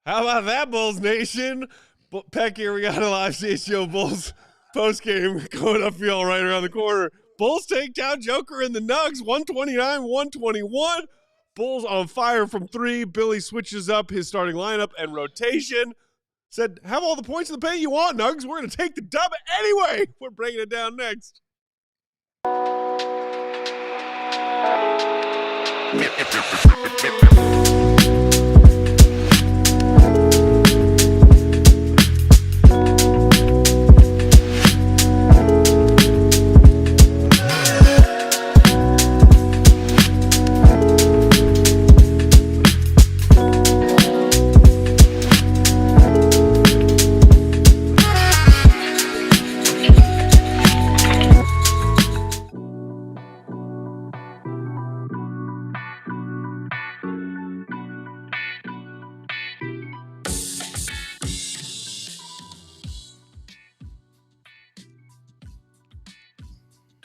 How about that, Bulls Nation? Peck here, we got a live CHGO Bulls postgame going upfield right around the corner. Bulls take down Joker and the Nugs, 129-121. Bulls on fire from three. Billy switches up his starting lineup and rotation. Said, have all the points in the paint you want, Nugs. We're going to take the dub anyway. We're breaking it down next.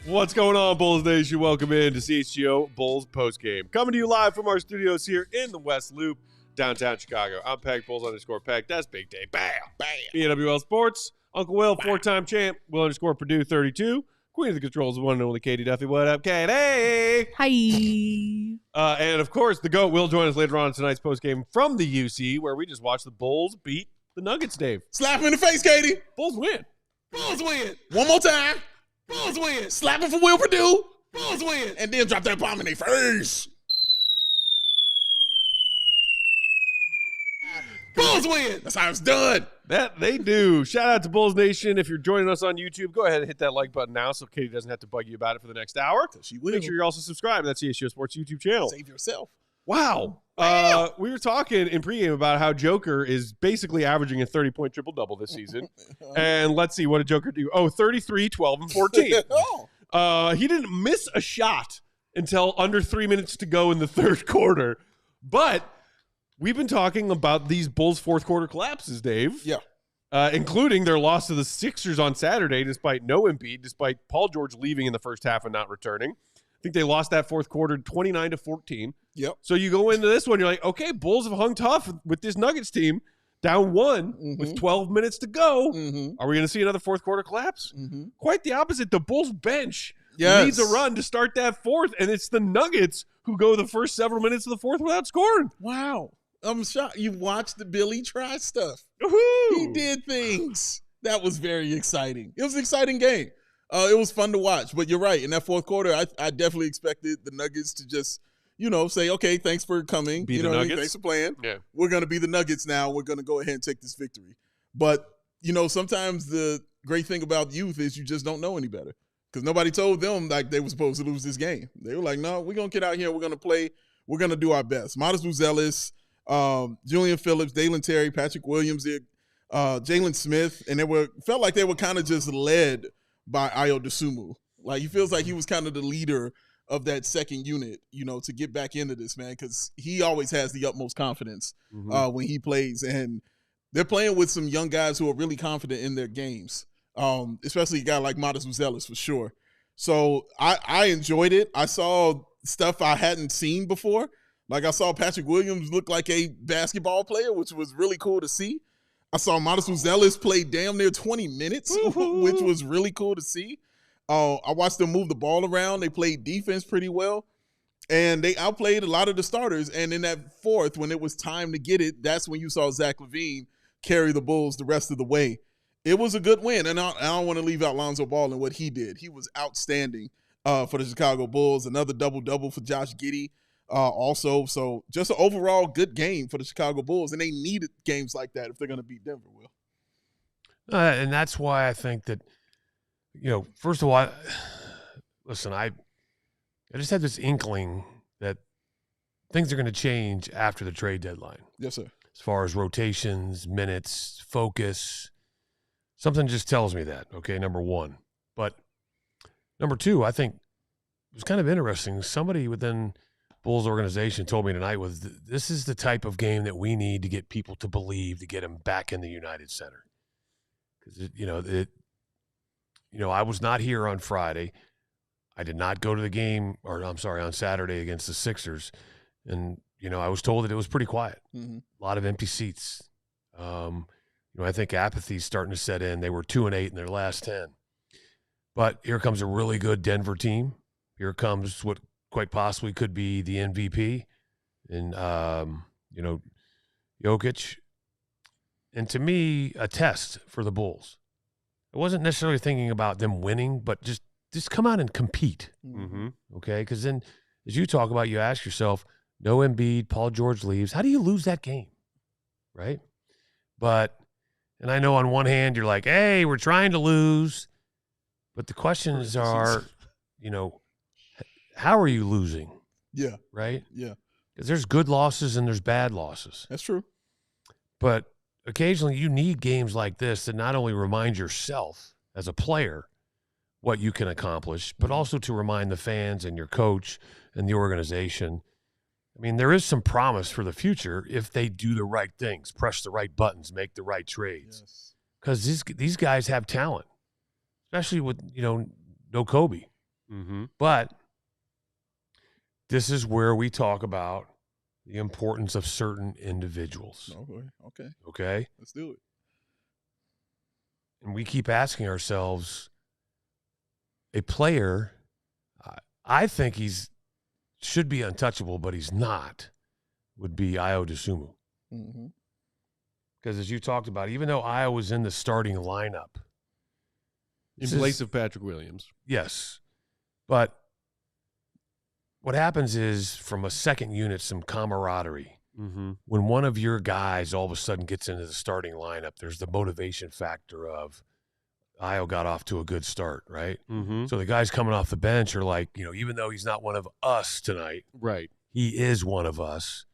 What's going on, Bulls Nation? Welcome in to CHGO Bulls Postgame. Coming to you live from our studios here in the West Loop, downtown Chicago. I'm Peck, Bulls_Peck. That's Big Day. Bam! Bam! BNWL Sports. Uncle Will, four-time champ. Will_Perdue, 32. Queen of the Controls, the one and only Katie Duffy. What up, Katie? Hi. And, of course, the GOAT will join us later on in tonight's postgame from the UC, where we just watched the Bulls beat the Nuggets, Dave. Slap him in the face, Katie. Bulls win. Bulls win. One more time. Bulls win. Slap him for Will Perdue. Bulls win. And then drop that bomb in their face. Bulls win. That's how it's done. That they do. Shout out to Bulls Nation. If you're joining us on YouTube, go ahead and hit that like button now so Katie doesn't have to bug you about it for the next hour. She will. Make sure you're also subscribed to that CHGO Sports YouTube channel. Save yourself. Wow. We were talking in pregame about how Joker is basically averaging a 30-point triple-double this season. And let's see, what did Joker do? Oh, 33, 12, and 14. He didn't miss a shot until under 3 minutes to go in the third quarter. But we've been talking about these Bulls fourth-quarter collapses, Dave. Yeah. Including their loss to the Sixers on Saturday despite no Embiid, despite Paul George leaving in the first half and not returning. I think they lost that fourth quarter 29-14. Yep. So you go into this one, you're like, okay, Bulls have hung tough with this Nuggets team, down one with 12 minutes to go. Are we going to see another fourth quarter collapse? Quite the opposite. The Bulls bench needs a run to start that fourth, and it's the Nuggets who go the first several minutes of the fourth without scoring. Wow. I'm shocked. You watched the Billy try stuff. Woo-hoo! He did things. That was very exciting. It was an exciting game. It was fun to watch, but you're right. In that fourth quarter, I definitely expected the Nuggets to just, say, okay, thanks for coming. Be the Nuggets. Thanks for playing. Yeah. We're going to be the Nuggets now. We're going to go ahead and take this victory. But, sometimes the great thing about youth is you just don't know any better because nobody told them like they were supposed to lose this game. They were like, no, we're going to get out here. We're going to play. We're going to do our best. Matas Buzelis, Julian Phillips, Dalen Terry, Patrick Williams, Jalen Smith, and felt like they were kind of just led by Ayo Dosunmu. Like, he feels like he was kind of the leader of that second unit, to get back into this, man, because he always has the utmost confidence when he plays. And they're playing with some young guys who are really confident in their games, especially a guy like Matas Buzelis for sure. So I enjoyed it. I saw stuff I hadn't seen before. Like, I saw Patrick Williams look like a basketball player, which was really cool to see. I saw Matas Buzelis play damn near 20 minutes, which was really cool to see. I watched them move the ball around. They played defense pretty well, and they outplayed a lot of the starters. And in that fourth, when it was time to get it, that's when you saw Zach LaVine carry the Bulls the rest of the way. It was a good win, and I don't want to leave out Lonzo Ball and what he did. He was outstanding for the Chicago Bulls. Another double-double for Josh Giddey. Also, so just an overall good game for the Chicago Bulls, and they needed games like that if they're going to beat Denver. Will, And that's why I think that, first of all, listen, I just had this inkling that things are going to change after the trade deadline. Yes, sir. As far as rotations, minutes, focus, something just tells me that. Okay, number one, but number two, I think it was kind of interesting. Somebody within Bulls organization told me tonight was this is the type of game that we need to get people to believe to get them back in the United Center. Because I was not here on Friday. I did not go to the game, on Saturday against the Sixers. And I was told that it was pretty quiet. Mm-hmm. A lot of empty seats. I think apathy's starting to set in. They were 2-8 in their last 10. But here comes a really good Denver team. Here comes what quite possibly could be the MVP and, Jokic. And to me, a test for the Bulls. I wasn't necessarily thinking about them winning, but just come out and compete. Mm-hmm. Okay? Because then, as you talk about, you ask yourself, no Embiid, Paul George leaves. How do you lose that game? Right? But, and I know on one hand, you're like, hey, we're trying to lose. But the questions are, how are you losing? Yeah. Right? Yeah. Because there's good losses and there's bad losses. That's true. But occasionally you need games like this that not only remind yourself as a player what you can accomplish, but also to remind the fans and your coach and the organization. I mean, there is some promise for the future if they do the right things, press the right buttons, make the right trades. Because these guys have talent, especially with, no Kobe. Mm-hmm. But this is where we talk about the importance of certain individuals. Okay? Let's do it. And we keep asking ourselves, a player, I think should be untouchable, but he's not, would be Ayo Dosunmu. Mm-hmm. Because as you talked about, even though Ayo was in the starting lineup. In place of Patrick Williams. Yes. But what happens is, from a second unit, some camaraderie. Mm-hmm. When one of your guys all of a sudden gets into the starting lineup, there's the motivation factor of Ayo got off to a good start, right? Mm-hmm. So the guys coming off the bench are like, even though he's not one of us tonight, right? He is one of us.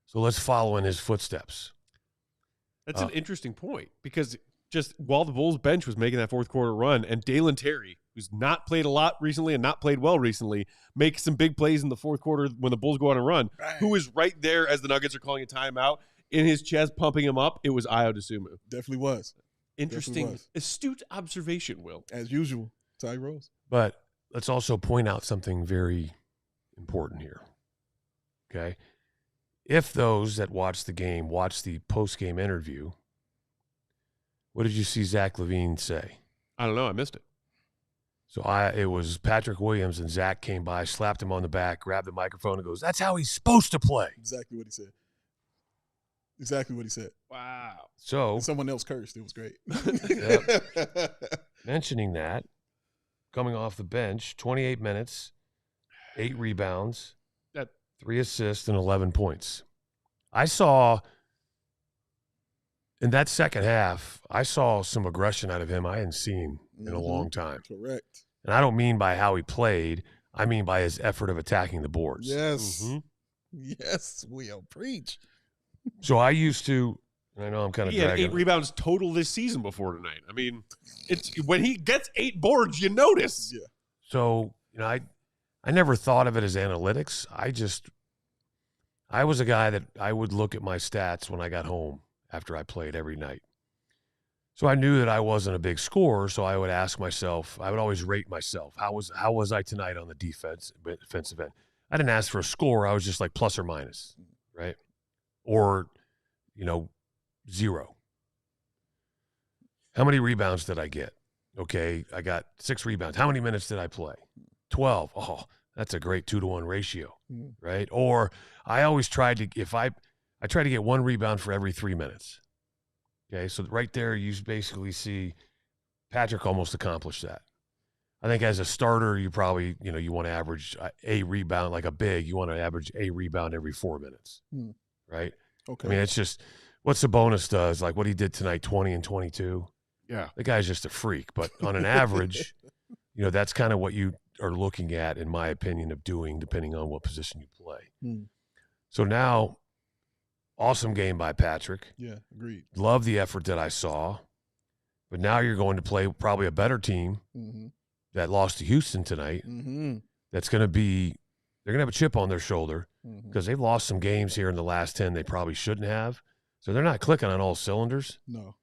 So let's follow in his footsteps. That's an interesting point, because just while the Bulls bench was making that fourth quarter run, and Dalen Terry, who's not played a lot recently and not played well recently, makes some big plays in the fourth quarter when the Bulls go on a run, who is right there as the Nuggets are calling a timeout, in his chest, pumping him up. It was Ayo Dosunmu. Definitely was. Interesting, astute observation, Will. As usual, Ty Rose. But let's also point out something very important here. Okay? If those that watched the game watched the post-game interview, what did you see Zach LaVine say? I don't know. I missed it. So it was Patrick Williams, and Zach came by, slapped him on the back, grabbed the microphone, and goes, "That's how he's supposed to play." Exactly what he said. Wow. So and someone else cursed. It was great. Mentioning that, coming off the bench, 28 minutes, 8 rebounds, 3 assists, and 11 points. I saw, in that second half, I saw some aggression out of him I hadn't seen in a long time. Correct. And I don't mean by how he played. I mean by his effort of attacking the boards. Yes. Mm-hmm. Yes, Will. Preach. So I used to, and I know I'm kind of dragging. He had 8 rebounds total this season before tonight. I mean, it's when he gets 8 boards, you notice. Yeah. So, I never thought of it as analytics. I was a guy that I would look at my stats when I got home after I played every night. So I knew that I wasn't a big scorer, so I would ask myself, I would always rate myself. How was I tonight on the defensive end? I didn't ask for a score. I was just like plus or minus, right? Or, 0. How many rebounds did I get? Okay, I got 6 rebounds. How many minutes did I play? 12. Oh, that's a great 2-to-1 ratio, right? Or I always tried to, I try to get 1 rebound for every 3 minutes. Okay, so right there you basically see Patrick almost accomplished that. I think as a starter, you probably, you want to average a rebound, like a big, you want to average a rebound every 4 minutes, right? Okay. I mean, it's just what Sabonis does, like what he did tonight, 20 and 22. Yeah. The guy's just a freak. But on an average, that's kind of what you are looking at, in my opinion, of doing, depending on what position you play. So now, awesome game by Patrick. Yeah, agreed. Love the effort that I saw. But now you're going to play probably a better team that lost to Houston tonight. That's going to be – they're going to have a chip on their shoulder because they've lost some games here in the last 10 they probably shouldn't have. So they're not clicking on all cylinders. No.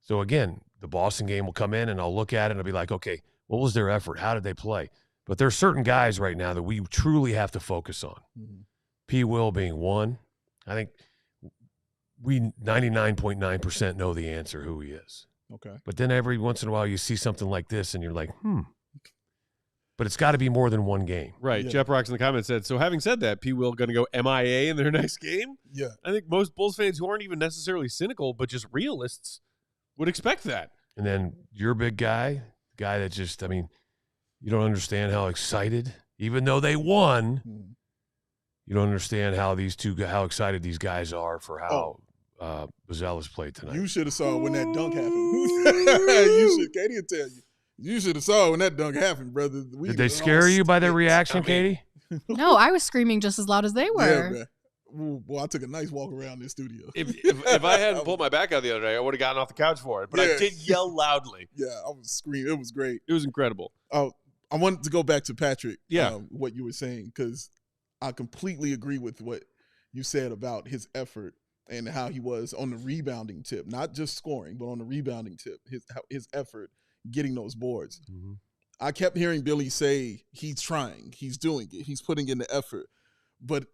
So, again, the Boston game will come in, and I'll look at it and I'll be like, okay, what was their effort? How did they play? But there are certain guys right now that we truly have to focus on. P. Will being one. I think we 99.9% know the answer who he is. Okay. But then every once in a while you see something like this and you're like, But it's got to be more than one game. Right. Yeah. Jeff Rocks in the comments said, so having said that, P. Will going to go MIA in their next game? Yeah. I think most Bulls fans who aren't even necessarily cynical, but just realists, would expect that. And then your big guy, the guy that just, I mean, you don't understand how excited, even though they won, you don't understand how how excited these guys are for how Buzelis played tonight. You should have saw when that dunk happened. Katie will tell you. You should have saw when that dunk happened, brother. Did they scare you by their reaction, Katie? No, I was screaming just as loud as they were. Yeah, man. Ooh, boy, I took a nice walk around this studio. If I hadn't pulled my back out the other day, I would have gotten off the couch for it. But I did yell loudly. Yeah, I was screaming. It was great. It was incredible. I wanted to go back to Patrick. Yeah. What you were saying, because I completely agree with what you said about his effort and how he was on the rebounding tip, not just scoring, but on the rebounding tip. His effort getting those boards. Mm-hmm. I kept hearing Billy say he's trying, he's doing it, he's putting in the effort, but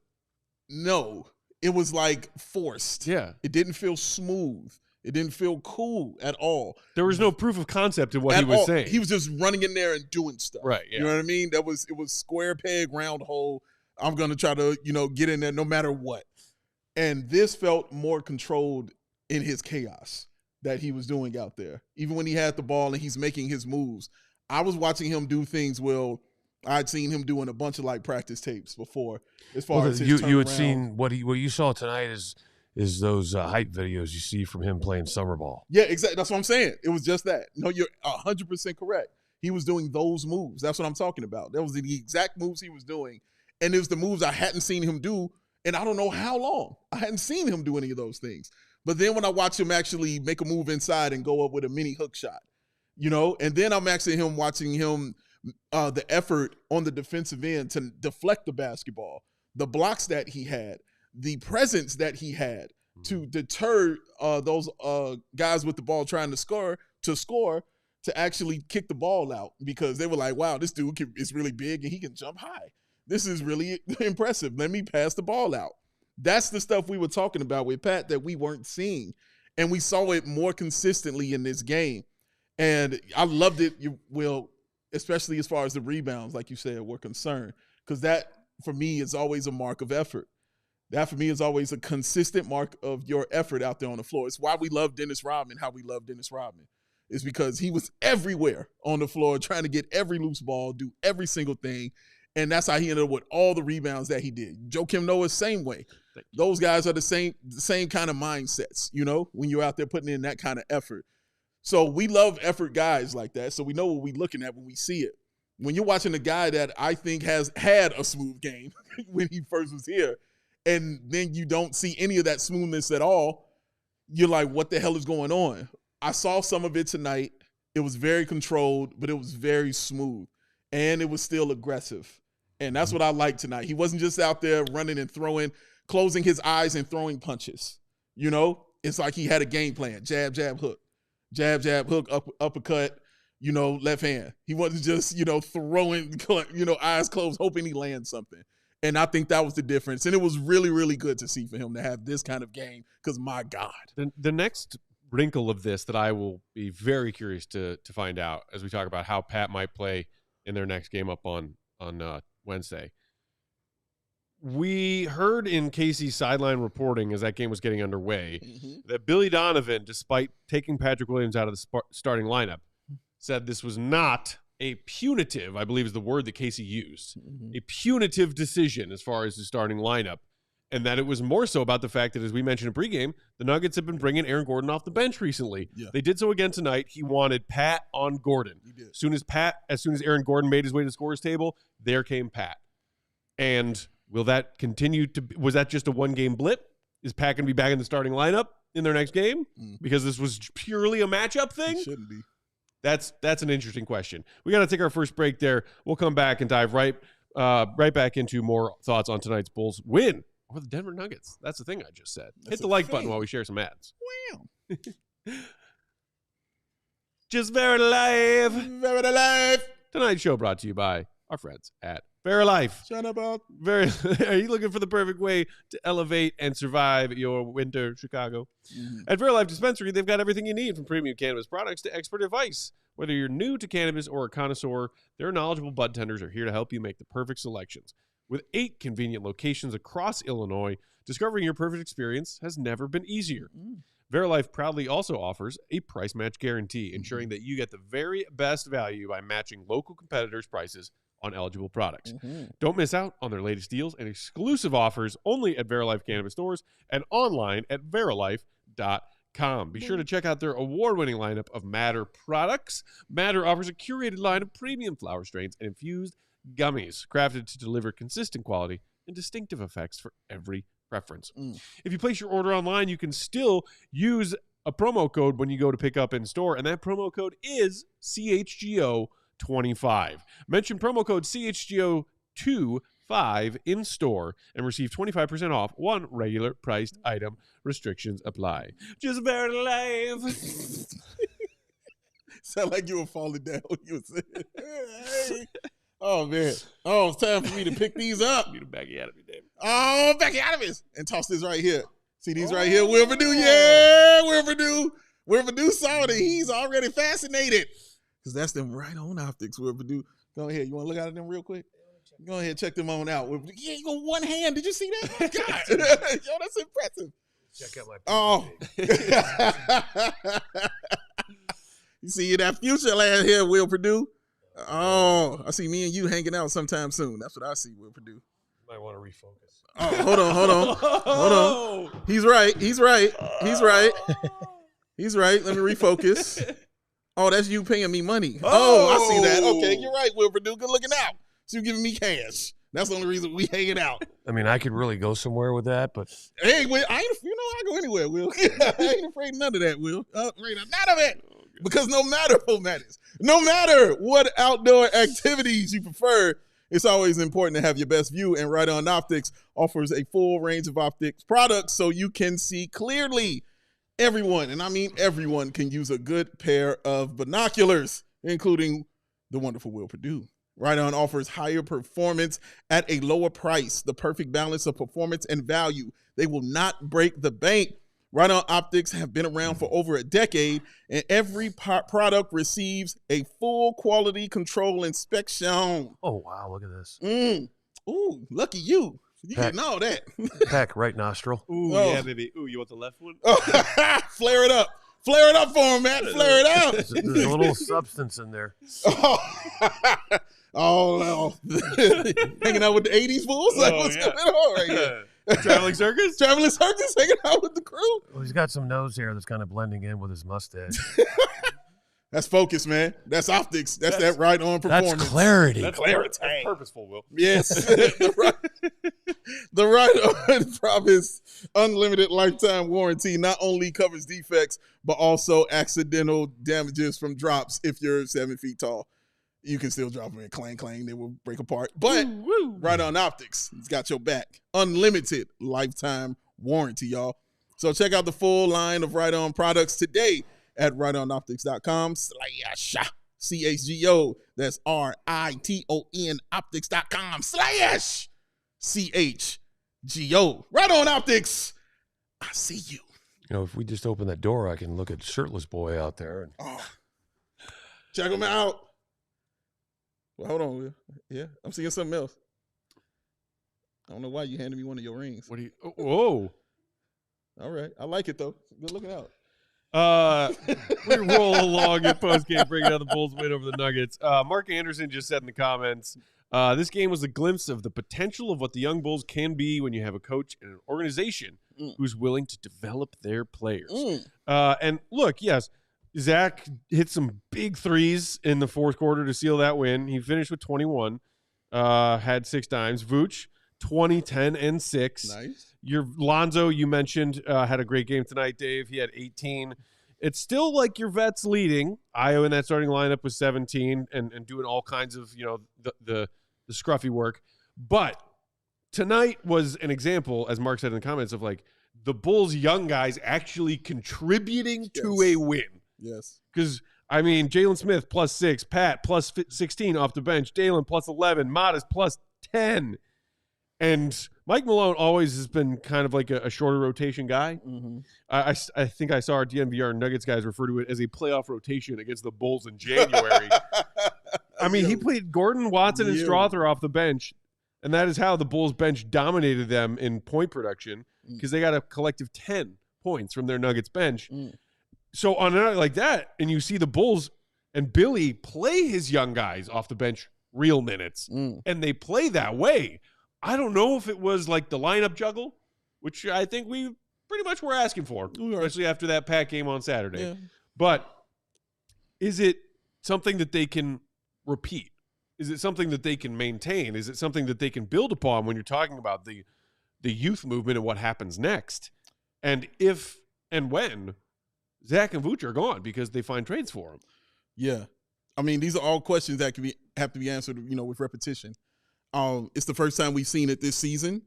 no, it was like forced. Yeah, it didn't feel smooth. It didn't feel cool at all. There was no proof of concept in what he was saying. He was just running in there and doing stuff. Right. Yeah. You know what I mean? It was square peg, round hole. I'm gonna try to get in there no matter what. And this felt more controlled in his chaos that he was doing out there. Even when he had the ball and he's making his moves, I was watching him do things. Well, I'd seen him doing a bunch of like practice tapes before. As far as his you had seen what you saw tonight is those hype videos you see from him playing summer ball. Yeah, exactly. That's what I'm saying. It was just that. No, you're 100% correct. He was doing those moves. That's what I'm talking about. That was the exact moves he was doing. And it was the moves I hadn't seen him do, and I don't know how long. I hadn't seen him do any of those things. But then when I watch him actually make a move inside and go up with a mini hook shot, and then I'm actually watching him, the effort on the defensive end to deflect the basketball, the blocks that he had, the presence that he had to deter those guys with the ball trying to score to actually kick the ball out, because they were like, wow, this dude is really big and he can jump high. This is really impressive. Let me pass the ball out. That's the stuff we were talking about with Pat that we weren't seeing. And we saw it more consistently in this game. And I loved it, especially as far as the rebounds, like you said, were concerned. Because that, for me, is always a mark of effort. That, for me, is always a consistent mark of your effort out there on the floor. It's why we love Dennis Rodman, how we love Dennis Rodman. It's because he was everywhere on the floor trying to get every loose ball, do every single thing. And that's how he ended up with all the rebounds that he did. Joakim Noah, same way. Those guys are the same kind of mindsets, when you're out there putting in that kind of effort. So we love effort guys like that. So we know what we're looking at when we see it. When you're watching a guy that I think has had a smooth game when he first was here, and then you don't see any of that smoothness at all, you're like, what the hell is going on? I saw some of it tonight. It was very controlled, but it was very smooth. And it was still aggressive. And that's what I liked tonight. He wasn't just out there running and throwing, closing his eyes and throwing punches. It's like he had a game plan. Jab, jab, hook. Jab, jab, hook, uppercut, left hand. He wasn't just, throwing, eyes closed, hoping he lands something. And I think that was the difference. And it was really, really good to see for him to have this kind of game, because, my God. The next wrinkle of this that I will be very curious to find out as we talk about how Pat might play in their next game up on Wednesday. We heard in Casey's sideline reporting as that game was getting underway that Billy Donovan, despite taking Patrick Williams out of the starting lineup, said this was not a punitive, I believe is the word that Casey used, a punitive decision as far as the starting lineup, and that it was more so about the fact that, as we mentioned in pregame, the Nuggets have been bringing Aaron Gordon off the bench recently. Yeah. They did so again tonight. He wanted Pat on Gordon. He did. As soon as Aaron Gordon made his way to the scorer's table, there came Pat. And will that continue was that just a one-game blip? Is Pat going to be back in the starting lineup in their next game? Because this was purely a matchup thing? It shouldn't be. That's an interesting question. We got to take our first break there. We'll come back and dive right back into more thoughts on tonight's Bulls win over the Denver Nuggets. That's the thing I just said. Hit the like button while we share some ads. Wow. Just very live. Very live. Tonight's show brought to you by our friends at Fairlife. Shut up, Bob. Are you looking for the perfect way to elevate and survive your winter Chicago? At Fairlife Dispensary, they've got everything you need from premium cannabis products to expert advice. Whether you're new to cannabis or a connoisseur, their knowledgeable bud tenders are here to help you make the perfect selections. With 8 convenient locations across Illinois, discovering your perfect experience has never been easier. Fairlife proudly also offers a price match guarantee, ensuring that you get the very best value by matching local competitors' prices on eligible products. Don't miss out on their latest deals and exclusive offers only at Fairlife Cannabis stores and online at Fairlife.com. Be sure to check out their award-winning lineup of Matter products. Matter offers a curated line of premium flower strains and infused gummies crafted to deliver consistent quality and distinctive effects for every preference. If you place your order online, you can still use a promo code when you go to pick up in store, and that promo code is CHGO25. Mention promo code CHGO25 in store and receive 25% off one regular priced item. Restrictions apply. Just Fairlife. Sound like you were falling down when you were saying, hey. Oh, man. Oh, it's time for me to pick these up. Need a baggy out of me, David. Oh, baggy out of this. And toss this right here. See these right here? Will Perdue. Yeah, Will Perdue. Will Perdue saw it. He's already fascinated. Because that's them right on optics, Will Perdue. Go ahead. You want to look at them real quick? Go ahead. Check them on out. Yeah, you got one hand. Did you see that? God. Yo, that's impressive. Check out my You see that future land here, Will Perdue? Oh, I see me and you hanging out sometime soon. That's what I see, Will Perdue. Might want to refocus. Oh, hold on. He's right. He's right. Let me refocus. Oh, that's you paying me money. Oh, I see that. Okay, you're right, Will Perdue. Good looking out. So you giving me cash. That's the only reason we hanging out. I mean, I could really go somewhere with that, but hey, Will, I go anywhere, Will. I ain't afraid of none of that, Will. None of it. Because no matter what outdoor activities you prefer, it's always important to have your best view. And Right On Optics offers a full range of optics products so you can see clearly. Everyone, and I mean everyone, can use a good pair of binoculars, including the wonderful Will Perdue. Right On offers higher performance at a lower price, the perfect balance of performance and value. They will not break the bank. Right On Optics have been around for over a decade, and every product receives a full quality control inspection. oh wow, look at this. Ooh, lucky you. You Peck. getting all that. Peck, right nostril. Ooh, Oh. yeah, baby. Ooh, you want the left one? Flare it up. Flare it up for him, Matt. Flare it up. There's a little substance in there. Oh, hanging out with the 80s Bulls? Like, what's going on right here? Traveling circus? Traveling circus, hanging out with the crew? Well, he's got some nose hair that's kind of blending in with his mustache. That's focus, man. That's optics. That's that Right On performance. That's clarity. That's purposeful, Will. Yes. The Right On Promise unlimited lifetime warranty not only covers defects, but also accidental damages from drops. If you're 7 feet tall, you can still drop them and clang, they will break apart. But Right On Optics, it's got your back. Unlimited lifetime warranty, y'all. So check out the full line of Right On products today at rightonoptics.com/CHGO. That's RITON optics.com/CHGO. Right On Optics. I see you. You know, if we just open that door, I can look at shirtless boy out there. And Check him out. Well, hold on, Will. Yeah, I'm seeing something else. I don't know why you handed me one of your rings. What do you? Whoa! All right, I like it though. Good looking out. We roll along in postgame, bringing down the Bulls win over the Nuggets. Mark Anderson just said in the comments, this game was a glimpse of the potential of what the young Bulls can be when you have a coach and an organization who's willing to develop their players. And look, yes, Zach hit some big threes in the fourth quarter to seal that win. He finished with 21, had 6 dimes. Vooch, 20, 10, and 6. Nice. Your Lonzo, you mentioned, had a great game tonight, Dave. He had 18. It's still like your vets leading. Io in that starting lineup was 17 and doing all kinds of, the scruffy work. But tonight was an example, as Mark said in the comments, of like the Bulls' young guys actually contributing to a win. Yes. Because, I mean, Jalen Smith +6, Pat +16 off the bench, Dalen +11, Matas 10. And Mike Malone always has been kind of like a shorter rotation guy. Mm-hmm. I think I saw our DNVR Nuggets guys refer to it as a playoff rotation against the Bulls in January. I mean, he played Gordon, Watson, and Strother off the bench, and that is how the Bulls bench dominated them in point production because they got a collective 10 points from their Nuggets bench. So on a night like that, and you see the Bulls and Billy play his young guys off the bench real minutes, and they play that way. I don't know if it was like the lineup juggle, which I think we pretty much were asking for, especially after that Pack game on Saturday. Yeah. But is it something that they can repeat? Is it something that they can maintain? Is it something that they can build upon when you're talking about the youth movement and what happens next? And if and when Zach and Vooch are gone because they find trades for him. Yeah. I mean, these are all questions that have to be answered, with repetition. It's the first time we've seen it this season.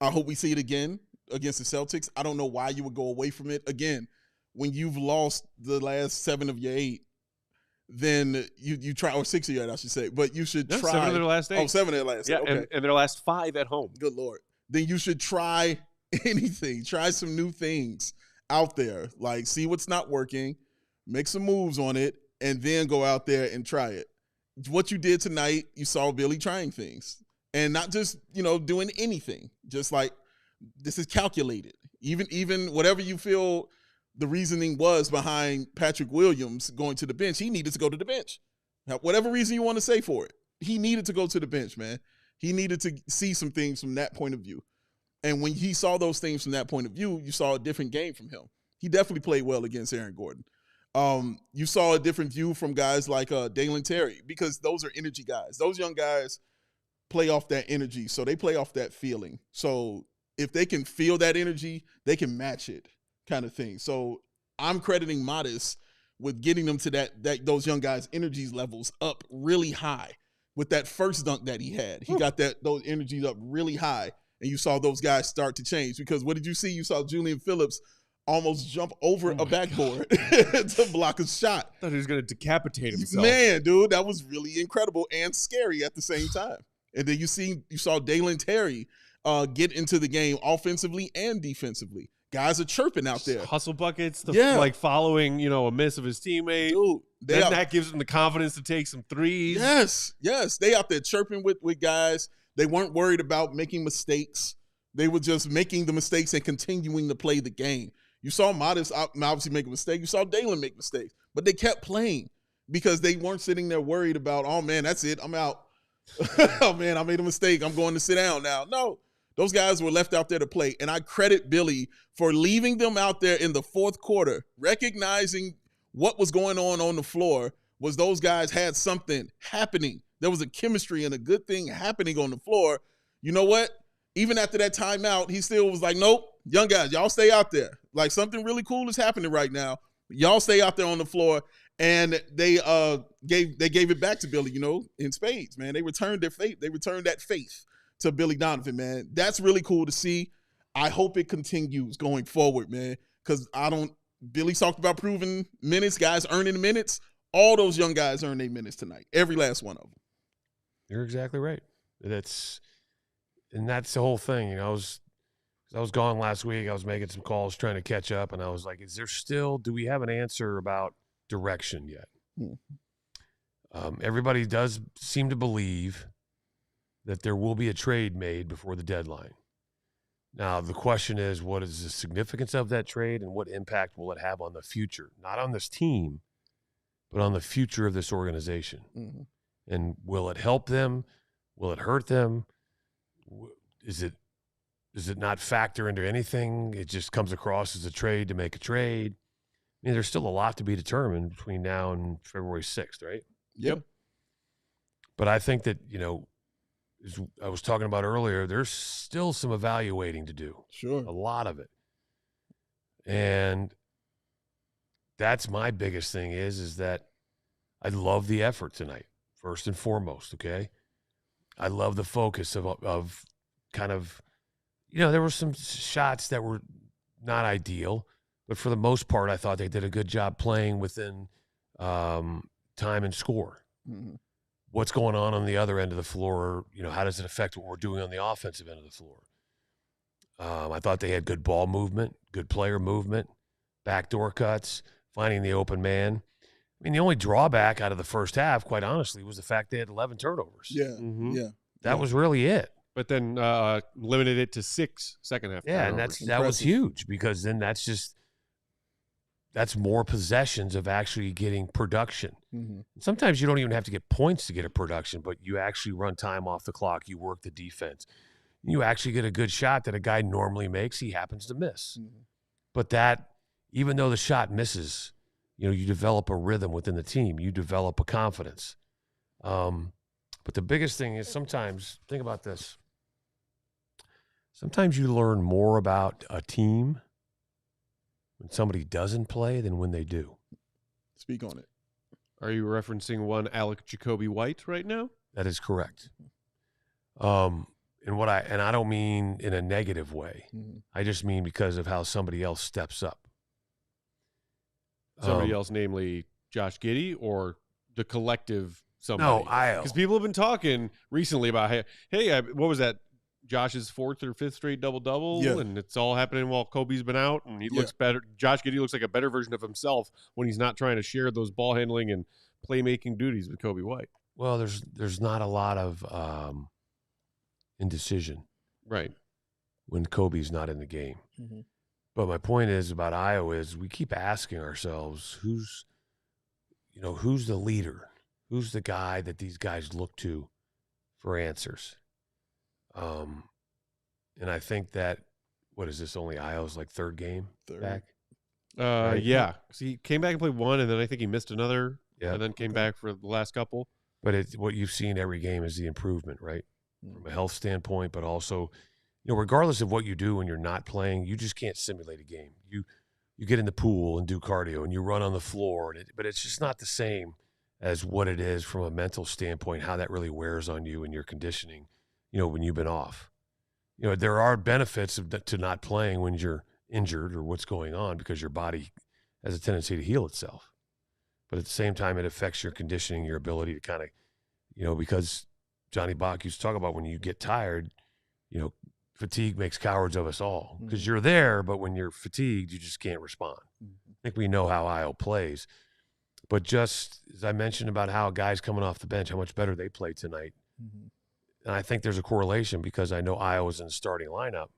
I hope we see it again against the Celtics. I don't know why you would go away from it. Again, when you've lost the last 7 of your 8, then you try, or 6 of your 8, I should say. But you should try. 7 of their last 8. Oh, 7 of their last 8. Yeah, okay. and their last 5 at home. Good Lord. Then you should try anything. Try some new things out there. Like, see what's not working, make some moves on it, and then go out there and try it. What you did tonight, you saw Billy trying things. And not just, doing anything. Just like, this is calculated. Even whatever you feel the reasoning was behind Patrick Williams going to the bench, he needed to go to the bench. Now, whatever reason you want to say for it, he needed to go to the bench, man. He needed to see some things from that point of view. And when he saw those things from that point of view, you saw a different game from him. He definitely played well against Aaron Gordon. You saw a different view from guys like Dalen Terry, because those are energy guys. Those young guys play off that energy, so they play off that feeling. So if they can feel that energy, they can match it, kind of thing. So I'm crediting Matas with getting them to that those young guys' energy levels up really high. With that first dunk that he had, he got those energies up really high, and you saw those guys start to change. Because what did you see? You saw Julian Phillips almost jump over a backboard to block a shot. I thought he was going to decapitate himself. Man, dude, that was really incredible and scary at the same time. And then you saw Dalen Terry get into the game offensively and defensively. Guys are chirping out there. Hustle buckets, like following, a miss of his teammate. Dude, that gives them the confidence to take some threes. Yes. They out there chirping with guys. They weren't worried about making mistakes. They were just making the mistakes and continuing to play the game. You saw Matas obviously make a mistake. You saw Dalen make mistakes. But they kept playing because they weren't sitting there worried about, oh, man, that's it. I'm out. Oh, man, I made a mistake. I'm going to sit down now. No, those guys were left out there to play. And I credit Billy for leaving them out there in the fourth quarter, recognizing what was going on the floor was those guys had something happening. There was a chemistry and a good thing happening on the floor. You know what? Even after that timeout, he still was like, nope, young guys, y'all stay out there. Like, something really cool is happening right now. Y'all stay out there on the floor. And they gave it back to Billy, in spades, man. They returned their faith. They returned that faith to Billy Donovan, man. That's really cool to see. I hope it continues going forward, man, because Billy talked about proving minutes, guys earning minutes. All those young guys earned their minutes tonight, every last one of them. You're exactly right. That's the whole thing. I was gone last week. I was making some calls trying to catch up, and I was like, do we have an answer about direction yet? Everybody does seem to believe that there will be a trade made before the deadline. Now, the question is, what is the significance of that trade and what impact will it have on the future? Not on this team, but on the future of this organization. Mm-hmm. And will it help them? Will it hurt them? Does it not factor into anything? It just comes across as a trade to make a trade. I mean, there's still a lot to be determined between now and February 6th, right? Yep. But I think that, as I was talking about earlier, there's still some evaluating to do. Sure. A lot of it. And that's my biggest thing is that I love the effort tonight, first and foremost, okay? I love the focus of kind of, there were some shots that were not ideal, but for the most part, I thought they did a good job playing within time and score. Mm-hmm. what's going on the other end of the floor. You know, how does it affect what we're doing on the offensive end of the floor? I thought they had good ball movement, good player movement, backdoor cuts, finding the open man. I mean, the only drawback out of the first half, quite honestly, was the fact they had 11 turnovers. Yeah, That was really it. But then limited it to 6 second half. Yeah, turnovers. and that was huge, because then that's more possessions of actually getting production. Sometimes you don't even have to get points to get a production, but you actually run time off the clock. You work the defense. You actually get a good shot that a guy normally makes. He happens to miss. But that, even though the shot misses, you know, you develop a rhythm within the team. You develop a confidence. But the biggest thing is sometimes, think about this. Sometimes you learn more about a team when somebody doesn't play than when they do. Speak on it. Are you referencing one Alec Jacoby White right now? That is correct. And I don't mean in a negative way. I just mean because of how somebody else steps up. Somebody else, namely Josh Giddey, or the collective somebody? No, because people have been talking recently about, hey, what was that? Josh's 4th or 5th straight double-double, and it's all happening while Kobe's been out, and he looks better. Josh Giddey looks like a better version of himself when he's not trying to share those ball handling and playmaking duties with Kobe White. Well, there's not a lot of indecision, right, when Kobe's not in the game. But my point is about Io is we keep asking ourselves, who's the leader? Who's the guy that these guys look to for answers? And I think that, what is this, only Io's like third game back? Right? Yeah. So he came back and played one, and then I think he missed another, and then came back for the last couple. But what you've seen every game is the improvement, right? From a health standpoint, but also, you know, regardless of what you do when you're not playing, you just can't simulate a game. You get in the pool and do cardio, and you run on the floor, but it's just not the same as what it is from a mental standpoint, how that really wears on you and your conditioning, you know, when you've been off. You know, there are benefits to not playing when you're injured or what's going on, because your body has a tendency to heal itself. But at the same time, it affects your conditioning, your ability to kind of, you know, because Johnny Bach used to talk about when you get tired, you know, fatigue makes cowards of us all, because you're there, but when you're fatigued, you just can't respond. I think we know how Io plays. But just as I mentioned about how guys coming off the bench, how much better they played tonight. And I think there's a correlation, because I know Io was in the starting lineup,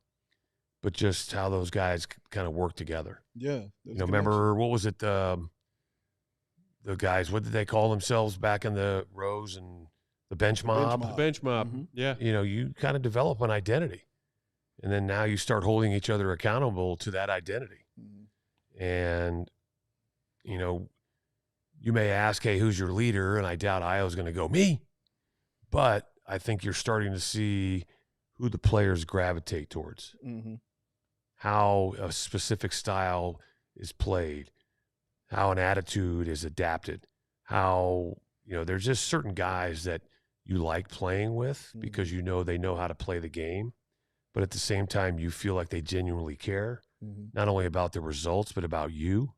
but just how those guys kind of work together. Yeah. You know, remember, what was it? The guys, what did they call themselves back in the rows and the bench mob? The bench mob. Yeah. You know, you kind of develop an identity. And then now you start holding each other accountable to that identity. And, you know, you may ask, hey, who's your leader? And I doubt Io's going to go, me. But I think you're starting to see who the players gravitate towards, how a specific style is played, how an attitude is adapted, how, you know, there's just certain guys that you like playing with because you know they know how to play the game. But at the same time, you feel like they genuinely care, not only about the results, but about you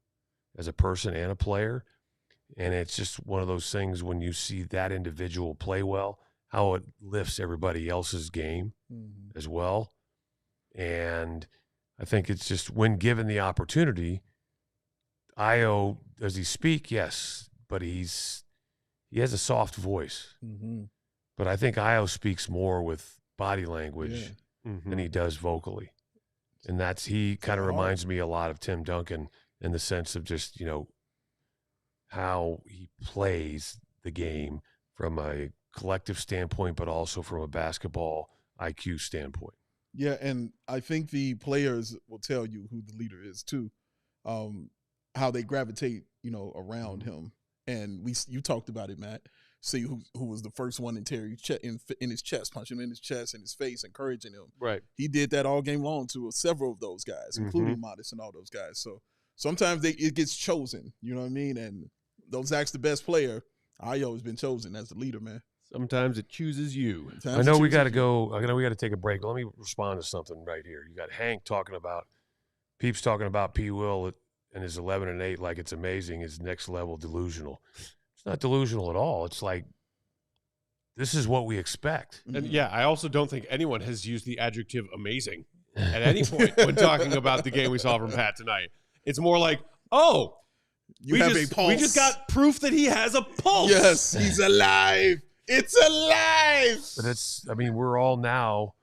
as a person and a player. And it's just one of those things when you see that individual play well, how it lifts everybody else's game as well. And I think it's just when given the opportunity, Io, does he speak? Yes, but he has a soft voice. But I think Io speaks more with body language than he does vocally. And he kind of reminds me a lot of Tim Duncan in the sense of just, you know, how he plays the game from a collective standpoint, but also from a basketball IQ standpoint. Yeah, and I think the players will tell you who the leader is too, how they gravitate, you know, around him. And you talked about it, Matt. See who was the first one in Terry's in his chest, punch him in his chest and his face, encouraging him. Right. He did that all game long to several of those guys, including Matas and all those guys. So sometimes it gets chosen, you know what I mean? And those acts the best player, Io has been chosen as the leader, man. Sometimes it chooses you. I know we got to go. I know we got to take a break. Let me respond to something right here. You got Hank talking about, Peeps talking about P. Will and his 11-8 like it's amazing. His next level delusional. It's not delusional at all. It's like this is what we expect. And yeah, I also don't think anyone has used the adjective amazing at any point when talking about the game we saw from Pat tonight. It's more like, oh, You have a pulse. we just got proof that he has a pulse. Yes, he's alive. It's alive. But we're all now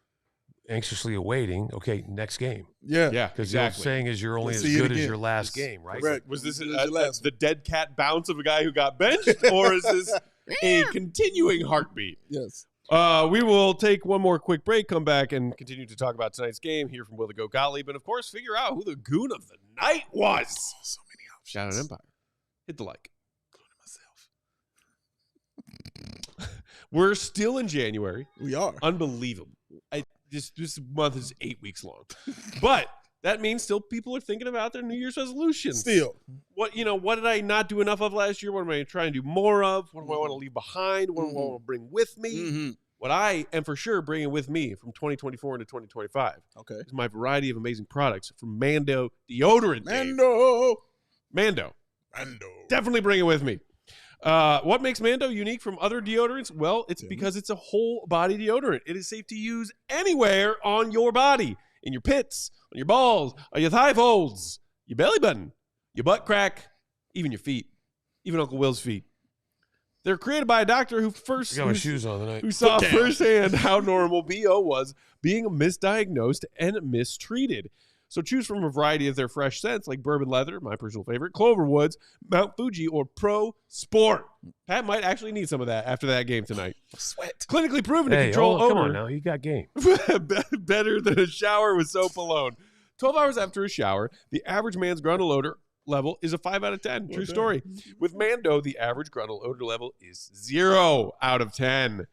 anxiously awaiting, okay, next game. Yeah. Because exactly. you're saying is you're only Let's as see it good as again. your last game, right? Correct. Was this The the dead cat bounce of a guy who got benched, or is this a continuing heartbeat? Yes. We will take one more quick break, come back, and continue to talk about tonight's game, hear from Will the Goat Gottlieb, and, of course, figure out who the goon of the night was. So many options. Shout out Empire. Hit the like. We're still in January. We are. Unbelievable. This month is 8 weeks long. But that means still people are thinking about their New Year's resolutions. Still. What did I not do enough of last year? What am I trying to do more of? What do I want to leave behind? What do I want to bring with me? Mm-hmm. What I am for sure bringing with me from 2024 into 2025 Okay. is my variety of amazing products from Mando deodorant. Dave. Mando. Definitely bring it with me. What makes Mando unique from other deodorants? Well, it's because it's a whole body deodorant. It is safe to use anywhere on your body, in your pits, on your balls, on your thigh folds, your belly button, your butt crack, even your feet, even Uncle Will's feet. They're created by a doctor I got my shoes on tonight. who saw firsthand how normal BO was being misdiagnosed and mistreated. So choose from a variety of their fresh scents like bourbon leather, my personal favorite, Cloverwoods, Mount Fuji, or Pro Sport. Pat might actually need some of that after that game tonight. Sweat. Clinically proven to control come odor on now. You got game. better than a shower with soap alone. 12 hours after a shower, the average man's grundle odor level is a 5 out of 10. True story. With Mando, the average grundle odor level is 0 out of 10.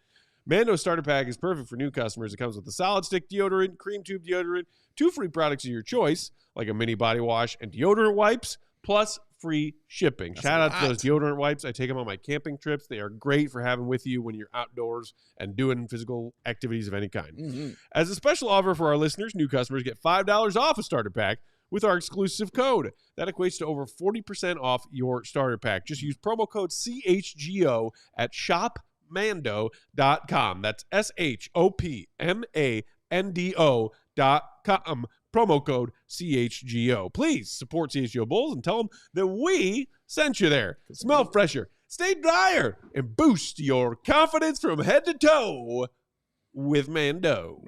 Mando starter pack is perfect for new customers. It comes with a solid stick deodorant, cream tube deodorant, 2 free products of your choice, like a mini body wash and deodorant wipes, plus free shipping. Shout out to those deodorant wipes. I take them on my camping trips. They are great for having with you when you're outdoors and doing physical activities of any kind. Mm-hmm. As a special offer for our listeners, new customers get $5 off a starter pack with our exclusive code. That equates to over 40% off your starter pack. Just use promo code CHGO at shopmando.com. That's SHOPMANDO.com. Promo code CHGO. Please support CHGO Bulls and tell them that we sent you there. Smell fresher, stay drier, and boost your confidence from head to toe with Mando.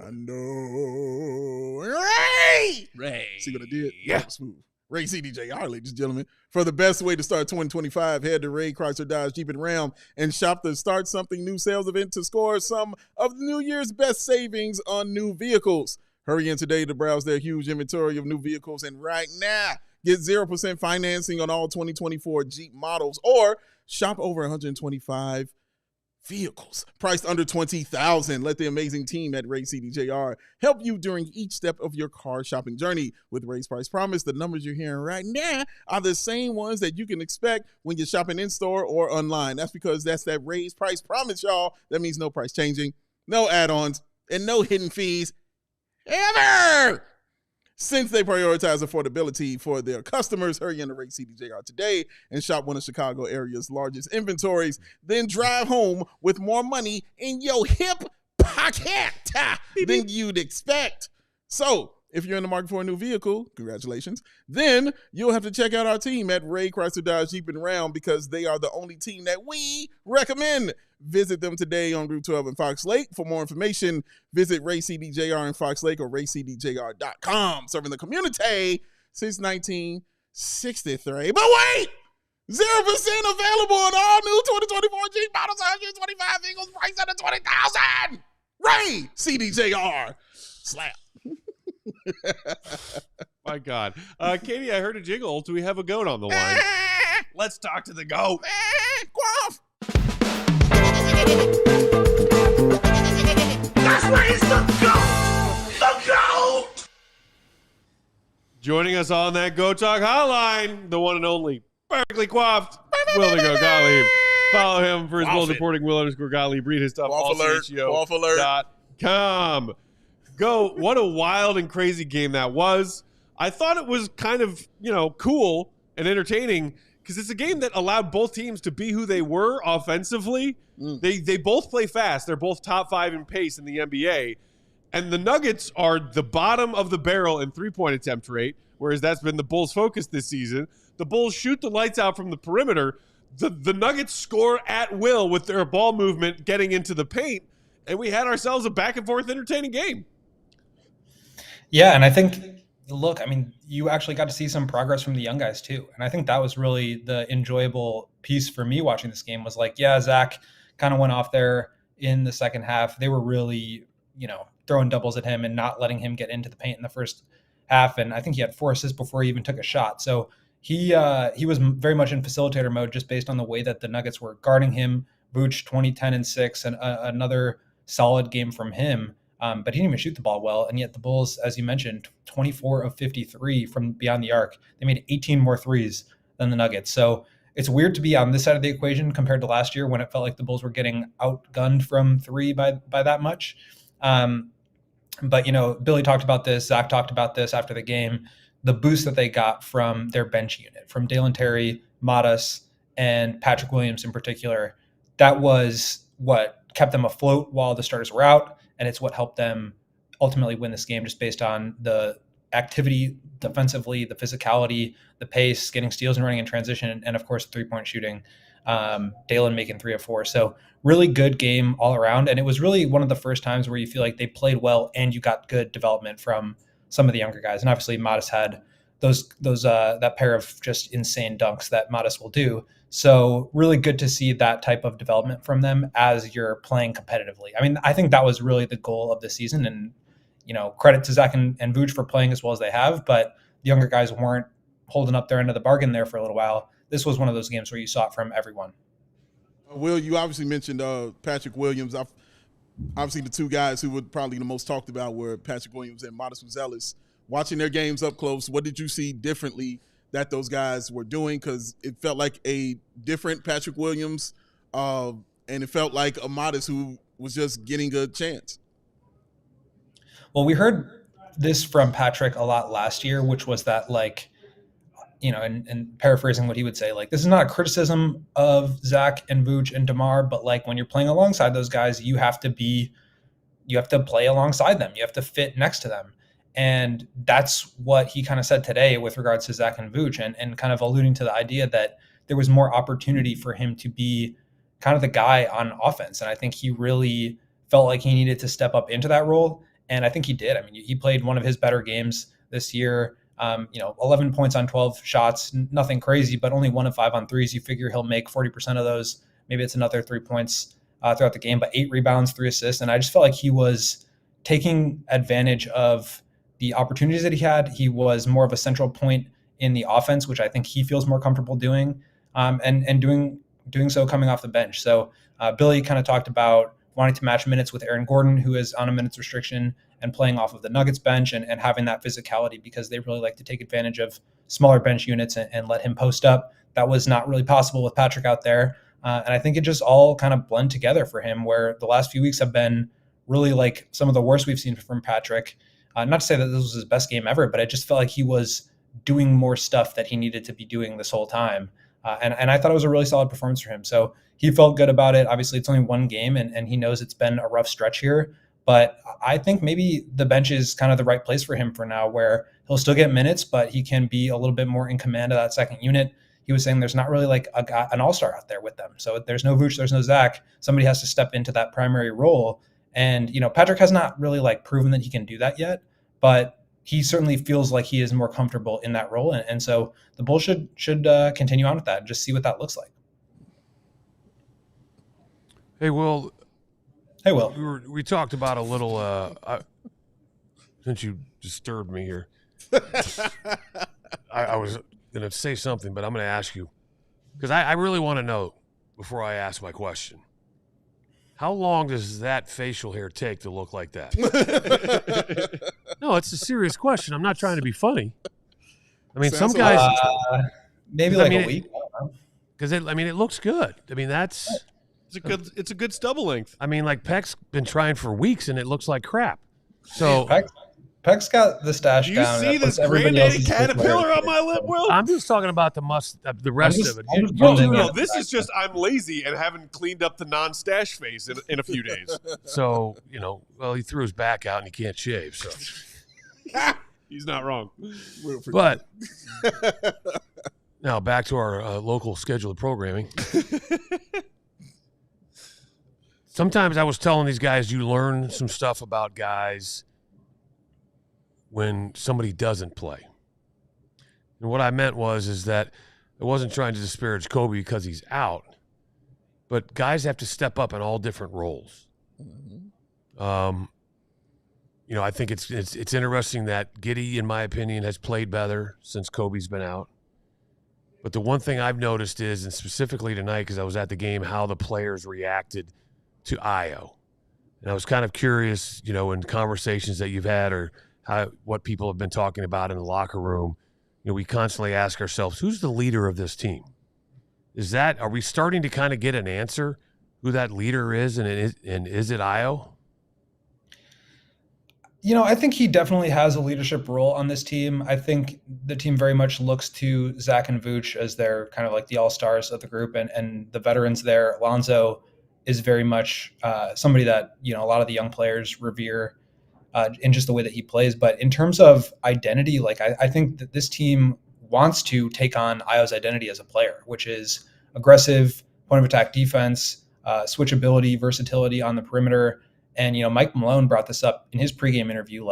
Ray. See what I did? Yeah. That was smooth. Ray CDJR, ladies and gentlemen. For the best way to start 2025, head to Ray Chrysler Dodge Jeep and Ram and shop the Start Something New sales event to score some of the New Year's best savings on new vehicles. Hurry in today to browse their huge inventory of new vehicles, and right now, get 0% financing on all 2024 Jeep models, or shop over 125 vehicles priced under $20,000. Let the amazing team at Ray CDJR help you during each step of your car shopping journey. With Ray's Price Promise, the numbers you're hearing right now are the same ones that you can expect when you're shopping in-store or online. That's because that's that Ray's Price Promise, y'all. That means no price changing, no add-ons, and no hidden fees ever. Since they prioritize affordability for their customers, hurry into Ray CDJR today and shop one of Chicago area's largest inventories. Then drive home with more money in your hip pocket than you'd expect. So, if you're in the market for a new vehicle, congratulations, then you'll have to check out our team at Ray Chrysler Dodge Jeep and Ram, because they are the only team that we recommend. Visit them today on Route 12 in Fox Lake. For more information, visit Ray CDJR in Fox Lake or raycdjr.com. Serving the community since 1963. But wait! 0% available on all new 2024 Jeep models, 125 vehicles priced under $20,000. Ray CDJR. Slap. My God. Katie, I heard a jingle. Do we have a goat on the line? Let's talk to the goat. Quaff. That's where he's the GOAT! The GOAT! Joining us on that Go Talk hotline, the one and only, perfectly coiffed, Will the Goat Gottlieb. Follow him for his Bulls reporting, Will_Gottlieb. Read his stuff, allCHGO.com. Go, what a wild and crazy game that was. I thought it was kind of, cool and entertaining, because it's a game that allowed both teams to be who they were offensively. They both play fast. They're both top 5 in pace in the NBA. And the Nuggets are the bottom of the barrel in three-point attempt rate, whereas that's been the Bulls' focus this season. The Bulls shoot the lights out from the perimeter. The Nuggets score at will with their ball movement getting into the paint, and we had ourselves a back-and-forth entertaining game. Yeah, and I think, look, I mean, you actually got to see some progress from the young guys too. And I think that was really the enjoyable piece for me watching this game was like, yeah, Zach kind of went off there in the second half. They were really, throwing doubles at him and not letting him get into the paint in the first half. And I think he had 4 assists before he even took a shot. So he was very much in facilitator mode just based on the way that the Nuggets were guarding him. Vooch 20, 10, and 6, and another solid game from him. But he didn't even shoot the ball well. And yet the Bulls, as you mentioned, 24 of 53 from beyond the arc. They made 18 more threes than the Nuggets. So it's weird to be on this side of the equation compared to last year when it felt like the Bulls were getting outgunned from 3 by that much. But, Billy talked about this. Zach talked about this after the game. The boost that they got from their bench unit, from Dalen Terry, Matas, and Patrick Williams in particular, that was what kept them afloat while the starters were out. And it's what helped them ultimately win this game just based on the activity defensively, the physicality, the pace, getting steals and running in transition, and of course, 3-point shooting. Dalen making 3 of 4. So really good game all around. And it was really one of the first times where you feel like they played well and you got good development from some of the younger guys. And obviously Matas had that pair of just insane dunks that Matas will do. So really good to see that type of development from them as you're playing competitively. I mean, I think that was really the goal of the season, and, credit to Zach and Vooch for playing as well as they have, but the younger guys weren't holding up their end of the bargain there for a little while. This was one of those games where you saw it from everyone. Will, you obviously mentioned Patrick Williams. Obviously, the two guys who were probably the most talked about were Patrick Williams and Matas Buzelis. Watching their games up close, what did you see differently that those guys were doing? Because it felt like a different Patrick Williams, and it felt like a Matas who was just getting a chance. Well, we heard this from Patrick a lot last year, which was that, and paraphrasing what he would say, this is not a criticism of Zach and Vooch and DeMar, but when you're playing alongside those guys, you have to play alongside them. You have to fit next to them. And that's what he kind of said today with regards to Zach and Vooch, and kind of alluding to the idea that there was more opportunity for him to be kind of the guy on offense. And I think he really felt like he needed to step up into that role. And I think he did. I mean, he played one of his better games this year. 11 points on 12 shots, nothing crazy, but only 1 of 5 on threes. You figure he'll make 40% of those. Maybe it's another 3 points throughout the game, but 8 rebounds, 3 assists. And I just felt like he was taking advantage of the opportunities that he had. He was more of a central point in the offense, which I think he feels more comfortable doing, and doing so coming off the bench. So Billy kind of talked about wanting to match minutes with Aaron Gordon, who is on a minutes restriction and playing off of the Nuggets bench, and having that physicality because they really like to take advantage of smaller bench units and let him post up. That was not really possible with Patrick out there. And I think it just all kind of blend together for him, where the last few weeks have been really some of the worst we've seen from Patrick. Not to say that this was his best game ever, but I just felt like he was doing more stuff that he needed to be doing this whole time. And I thought it was a really solid performance for him. So he felt good about it. Obviously, it's only one game, and he knows it's been a rough stretch here. But I think maybe the bench is kind of the right place for him for now, where he'll still get minutes, but he can be a little bit more in command of that second unit. He was saying there's not really an all-star out there with them. So there's no Vooch, there's no Zach. Somebody has to step into that primary role. And, Patrick has not really proven that he can do that yet, but he certainly feels like he is more comfortable in that role. And so the Bulls should continue on with that and just see what that looks like. Hey, Will. Hey, Will. We talked about a little, since you disturbed me here, I was going to say something, but I'm going to ask you, because I really want to know before I ask my question. How long does that facial hair take to look like that? No, it's a serious question. I'm not trying to be funny. I mean, some guys maybe a week. Because it looks good. I mean, It's a good stubble length. I mean, Peck's been trying for weeks and it looks like crap. So Peck's got the stash Do you down. see That puts this everybody granddaddy else's caterpillar on my lip, Will? I'm just talking about the rest of it. I'm just No, building no, it. this is just I'm lazy and haven't cleaned up the non-stash face in a few days. So, well, he threw his back out and he can't shave. So, He's not wrong. but now back to our local scheduled programming. Sometimes I was telling these guys, you learn some stuff about guys when somebody doesn't play. And what I meant is that I wasn't trying to disparage Kobe because he's out, but guys have to step up in all different roles. I think it's interesting that Giddey, in my opinion, has played better since Kobe's been out. But the one thing I've noticed is, and specifically tonight because I was at the game, how the players reacted to Io. And I was kind of curious, in conversations that you've had or what people have been talking about in the locker room, we constantly ask ourselves, who's the leader of this team? Are we starting to kind of get an answer who that leader is, and is it Io? I think he definitely has a leadership role on this team. I think the team very much looks to Zach and Vooch as their kind of like the all-stars of the group, and the veterans there. Lonzo is very much somebody that, a lot of the young players revere in just the way that he plays. But in terms of identity, I think that this team wants to take on Io's identity as a player, which is aggressive, point of attack defense, switchability, versatility on the perimeter. And, Mike Malone brought this up in his pregame interview.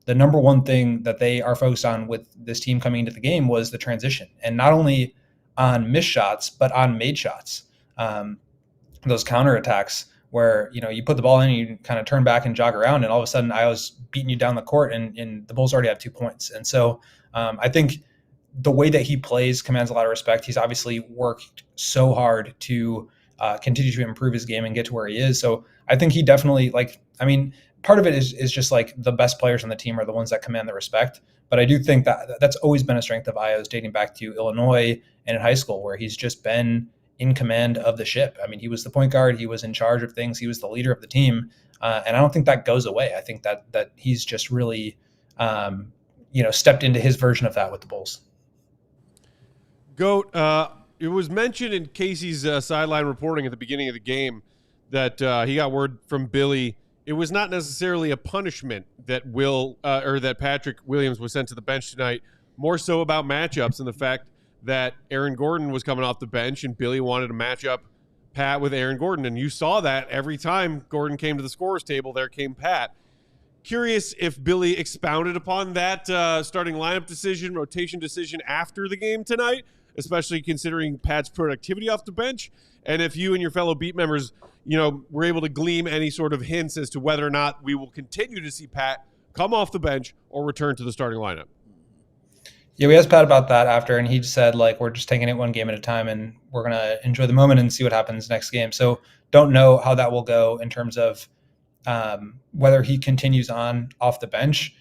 The number one thing that they are focused on with this team coming into the game was the transition, and not only on missed shots, but on made shots. Those counterattacks where, you put the ball in, you kind of turn back and jog around, and all of a sudden Io's beating you down the court, and the Bulls already have 2 points. And so I think the way that he plays commands a lot of respect. He's obviously worked so hard to continue to improve his game and get to where he is. So I think he definitely, part of it is just the best players on the team are the ones that command the respect. But I do think that that's always been a strength of Io's, dating back to Illinois and in high school, where he's just been in command of the ship. He was the point guard. He was in charge of things. He was the leader of the team. And I don't think that goes away. I think that he's just really, stepped into his version of that with the Bulls. Goat, it was mentioned in Casey's sideline reporting at the beginning of the game that he got word from Billy. It was not necessarily a punishment that that Patrick Williams was sent to the bench tonight, more so about matchups and the fact that Aaron Gordon was coming off the bench and Billy wanted to match up Pat with Aaron Gordon. And you saw that every time Gordon came to the scorer's table, there came Pat. Curious if Billy expounded upon that starting lineup decision, rotation decision after the game tonight, especially considering Pat's productivity off the bench, and if you and your fellow beat members, were able to glean any sort of hints as to whether or not we will continue to see Pat come off the bench or return to the starting lineup. Yeah, we asked Pat about that after, and he just said, we're just taking it one game at a time, and we're going to enjoy the moment and see what happens next game. So don't know how that will go in terms of whether he continues on off the bench.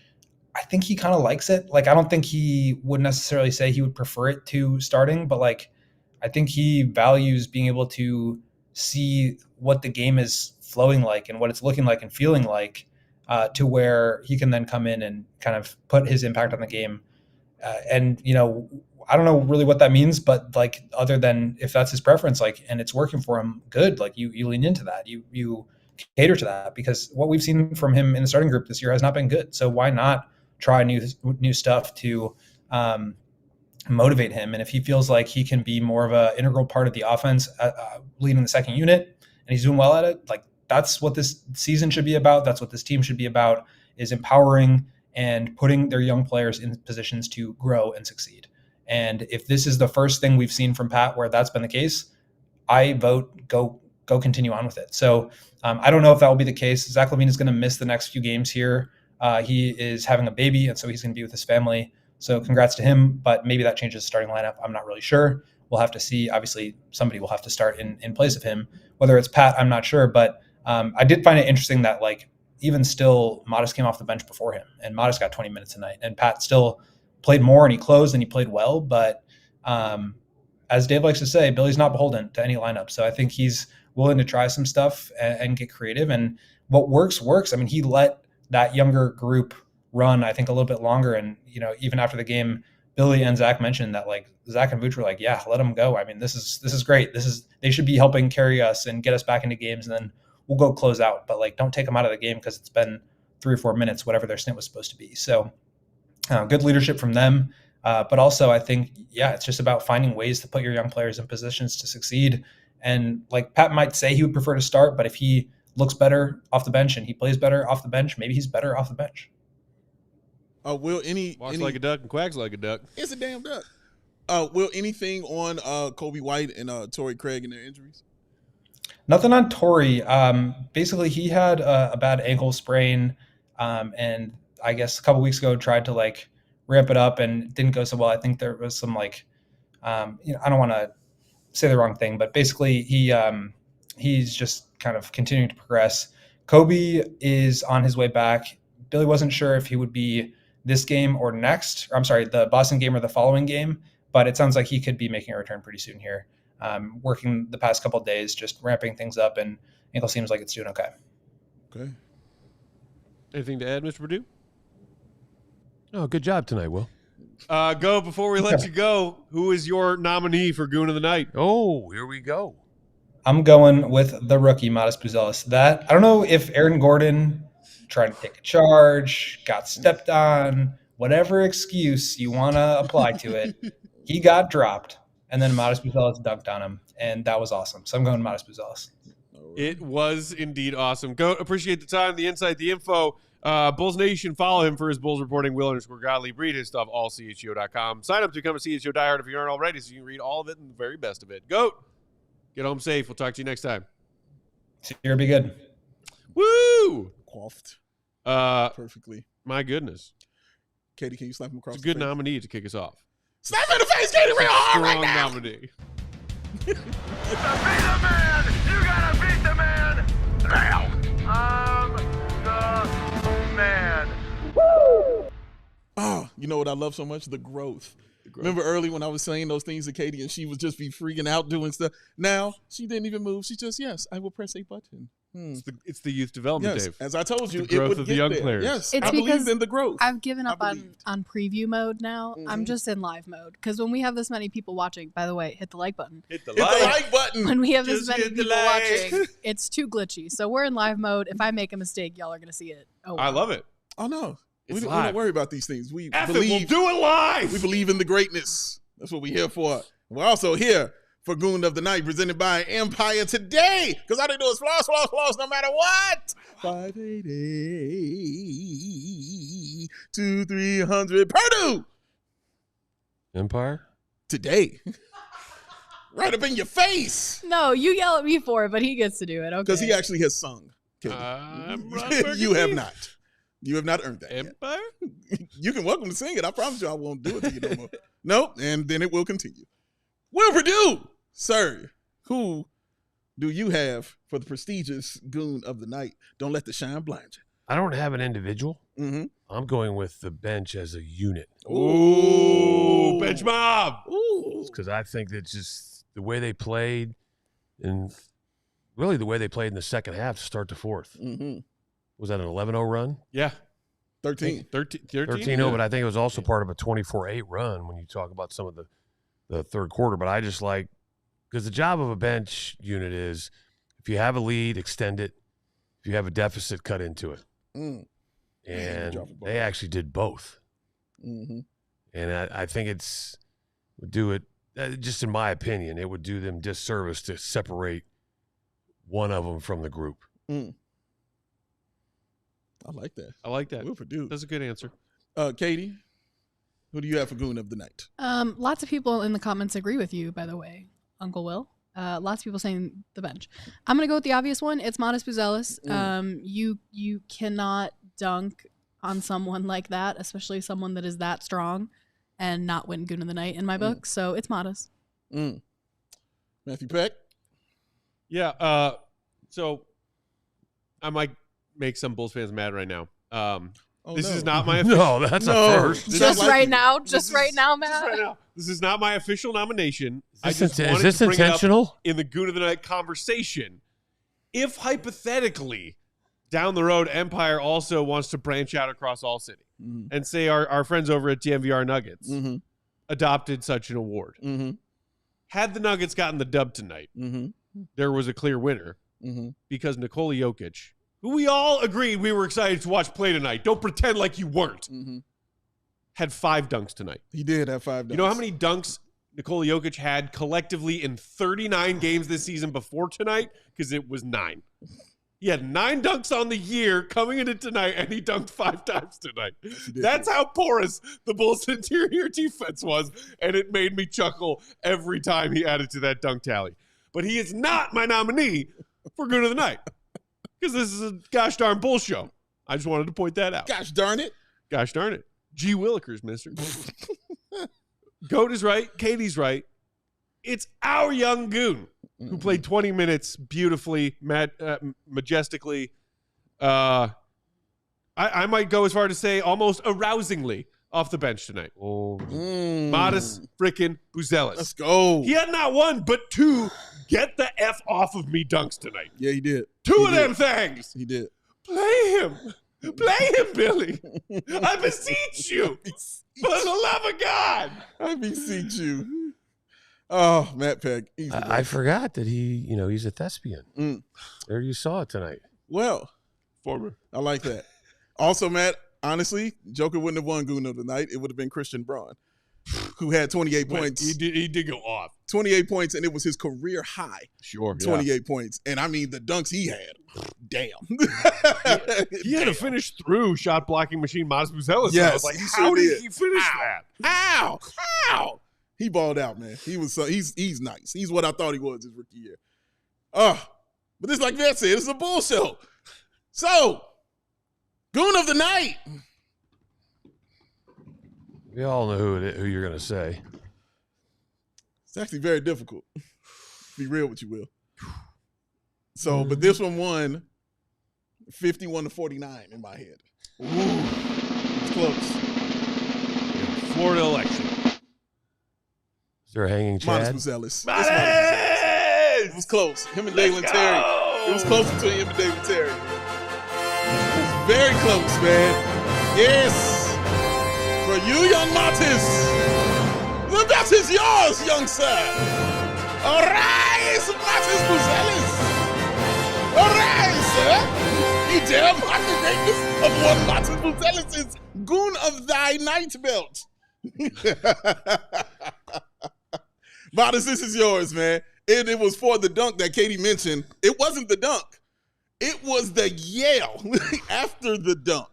I think he kind of likes it. I don't think he would necessarily say he would prefer it to starting, but I think he values being able to see what the game is flowing like and what it's looking like and feeling like, to where he can then come in and kind of put his impact on the game. And I don't know really what that means, but other than if that's his preference, and it's working for him, good. You lean into that, you cater to that, because what we've seen from him in the starting group this year has not been good. So why not try new stuff to motivate him? And if he feels like he can be more of an integral part of the offense, leading the second unit, and he's doing well at it, that's what this season should be about. That's what this team should be about, is empowering and putting their young players in positions to grow and succeed. And if this is the first thing we've seen from Pat where that's been the case, I vote go continue on with it. So I don't know if that will be the case. Zach LaVine is going to miss the next few games here. He is having a baby, and so he's going to be with his family. So congrats to him, but maybe that changes the starting lineup. I'm not really sure. We'll have to see. Obviously, somebody will have to start in place of him. Whether it's Pat, I'm not sure. But I did find it interesting that even still, Matas came off the bench before him, and Matas got 20 minutes tonight, and Pat still played more, and he closed, and he played well. But as Dave likes to say, Billy's not beholden to any lineup. So I think he's willing to try some stuff and get creative. And what works. He let that younger group run, I think, a little bit longer. And, even after the game, Billy and Zach mentioned that like Zach and Vooch were like, yeah, let them go. I mean, this is great. They should be helping carry us and get us back into games, and then we'll go close out. But like, don't take them out of the game because it's been 3 or 4 minutes, whatever their stint was supposed to be. So good leadership from them. But also I think, it's just about finding ways to put your young players in positions to succeed. And like Pat might say he would prefer to start, but if he looks better off the bench and he plays better off the bench, maybe he's better off the bench. Will walks like a duck and quacks like a duck? It's a damn duck. Will anything on Kobe White and Torrey Craig and their injuries? Nothing on Torrey. Basically, he had a bad ankle sprain, and I guess a couple weeks ago tried to like ramp it up and didn't go so well. I think there was some like, I don't want to say the wrong thing, but basically he's just kind of continuing to progress. Kobe is on his way back. Billy wasn't sure if he would be this game or next, or I'm sorry, the Boston game or the following game, but it sounds like he could be making a return pretty soon here. Working the past couple of days, just ramping things up, and ankle seems like it's doing okay. Okay. Anything to add, Mr. Perdue? Oh, good job tonight, Will. Go before we let you go. Who is your nominee for Goon of the Night? Oh, here we go. I'm going with the rookie, Matas Buzelis. That, I don't know if Aaron Gordon tried to take a charge, got stepped on, whatever excuse you want to apply to it, he got dropped. And then Matas Buzelis dunked on him, and that was awesome. So I'm going Matas Buzelis. It was indeed awesome. Go appreciate the time, the insight, the info. Bulls Nation, follow him for his Bulls reporting. Will_Gottlieb. Read his stuff, allchgo.com. Sign up to become a CHGO diehard if you aren't already, so you can read all of it and the very best of it. Goat, get home safe. We'll talk to you next time. See you. Be good. Woo! Coughed. Perfectly. My goodness. Katie, can you slap him across It's a the good face? nominee to kick us off. Slap him in the face, Katie, real hard right Strong now. nominee. To be the man, you gotta beat the man now. I'm the man. Oh, you know what I love so much? The growth. Remember early when I was saying those things to Katie and she would just be freaking out doing stuff? Now, she didn't even move. She just, yes, I will press a button. It's the youth development, Yes, Dave. as I told you, The growth it would of the get young there. players. Yes, It's I because believe in the growth. I've given up I on believed. preview mode now. Mhm. I'm just in live mode. Because when we have this many people watching, by the way, hit the like button. Hit the Hit the like button. When we have this Just many hit the people like. watching, it's too glitchy. So we're in live mode. If I make a mistake, y'all are going to see it. Oh, I love it. Oh, no. We It's don't live. worry about these things. We F it, we'll believe. do it live. We believe in the greatness. That's what we're here for. We're also here for Goon of the Night, presented by Empire Today. Because all they do is floss, floss, floss, no matter what. 580 2300 Perdue. Empire? Today. Right up in your face. No, you yell at me for it, but he gets to do it. Okay. Because he actually has sung. Katie. I'm Ron You have Burgundy. not. You have not earned that yet. Empire? You can welcome to sing it. I promise you I won't do it to you no more. Nope. And then it will continue. Will Perdue, sir, who do you have for the prestigious Goon of the Night? Don't let the shine blind I don't have an individual. you. Mm-hmm. I'm going with the bench as a unit Ooh, bench mob. Ooh. because I think that just the way they played and really the way they played in the second half to start the fourth. Mm-hmm. Was that an 11-0 run? Yeah. 13. 13-0, but I think it was also part of a 24-8 run when you talk about some of the third quarter. But I just like – because the job of a bench unit is if you have a lead, extend it. If you have a deficit, cut into it. Mm. And drop the ball. they actually did both. Mm-hmm. And I think would do it, just in my opinion, it would do them disservice to separate one of them from the group. Mm. I like that. I like that. Will Perdue. That's a good answer. Katie, who do you have for Goon of the Night? Lots of people in the comments agree with you, by the way, Uncle Will. Lots of people saying the bench. I'm going to go with the obvious one. It's Matas Buzelis. You cannot dunk on someone like that, especially someone that is that strong, and not win Goon of the Night in my book. So it's Matas. Matthew Peck? Yeah. So I might make some Bulls fans mad right now. This is not my official. No, that's No. a first. This Just is like right you. now. This Just is- right now, Just Matt. right now. This is not my official nomination. Is I just wanted this to bring it up intentional? in the Goon of the Night conversation. If hypothetically down the road, Empire also wants to branch out across All-City and say our friends over at DMVR Nuggets adopted such an award. Had the Nuggets gotten the dub tonight, there was a clear winner because Nikola Jokic, who we all agreed we were excited to watch play tonight, don't pretend like you weren't, had 5 dunks tonight. He did have 5 dunks. You know how many dunks Nikola Jokic had collectively in 39 games this season before tonight? Because it was 9. He had 9 dunks on the year coming into tonight, and he dunked 5 times tonight. That's how porous the Bulls' interior defense was, and it made me chuckle every time he added to that dunk tally. But he is not my nominee for Goon of the Night, because this is a gosh darn Bull show. I just wanted to point that out. Gosh darn it. Gosh darn it. G. Willikers, mister. Goat is right. Katie's right. It's our young Goon who played 20 minutes beautifully, majestically. I might go as far to say almost arousingly off the bench tonight. Matas freaking Buzelis. Let's go. He had not 1, but 2 get the F off of me dunks tonight. Yeah, he did. 2 of them things. He did. Play him. Play him, Billy. I beseech you. For the love of God. I beseech you. Oh, Matt Peck. I forgot that he's a thespian. There you saw it tonight. Well, former. I like that. Also, Matt, honestly, Joker wouldn't have won Goon of the Night. It would have been Christian Braun, who had 28 points. He did go off. 28 points, and it was his career high. Sure. 28 points. And I mean, the dunks he had. Damn. He had to finish through shot blocking machine Matas Buzelis. Yes, I was like, he how sure did did. he finish that? How? He balled out, man. He was he's nice. He's what I thought he was his rookie year. But this, like Vet said, it's a Bull show. So, Goon of the Night. We all know who you're going to say. It's actually very difficult. Be real with you, Will. So, but this one won 51-49 in my head. It's close. Florida election. Is there a hanging Chad? Matas Buzelis. Matas! It was close. Him and Dalen Terry. It was close between him and Dalen Terry. It's very close, man. Yes. For you, young Matas, the bet is yours, young sir. Arise, Matas Buzelis. Arise, sir. You dare mock the greatness of one Matas Buzelis' Goon of thy Night belt. Matas, this is yours, man. It was for the dunk that Katie mentioned. It wasn't the dunk. It was the yell after the dunk.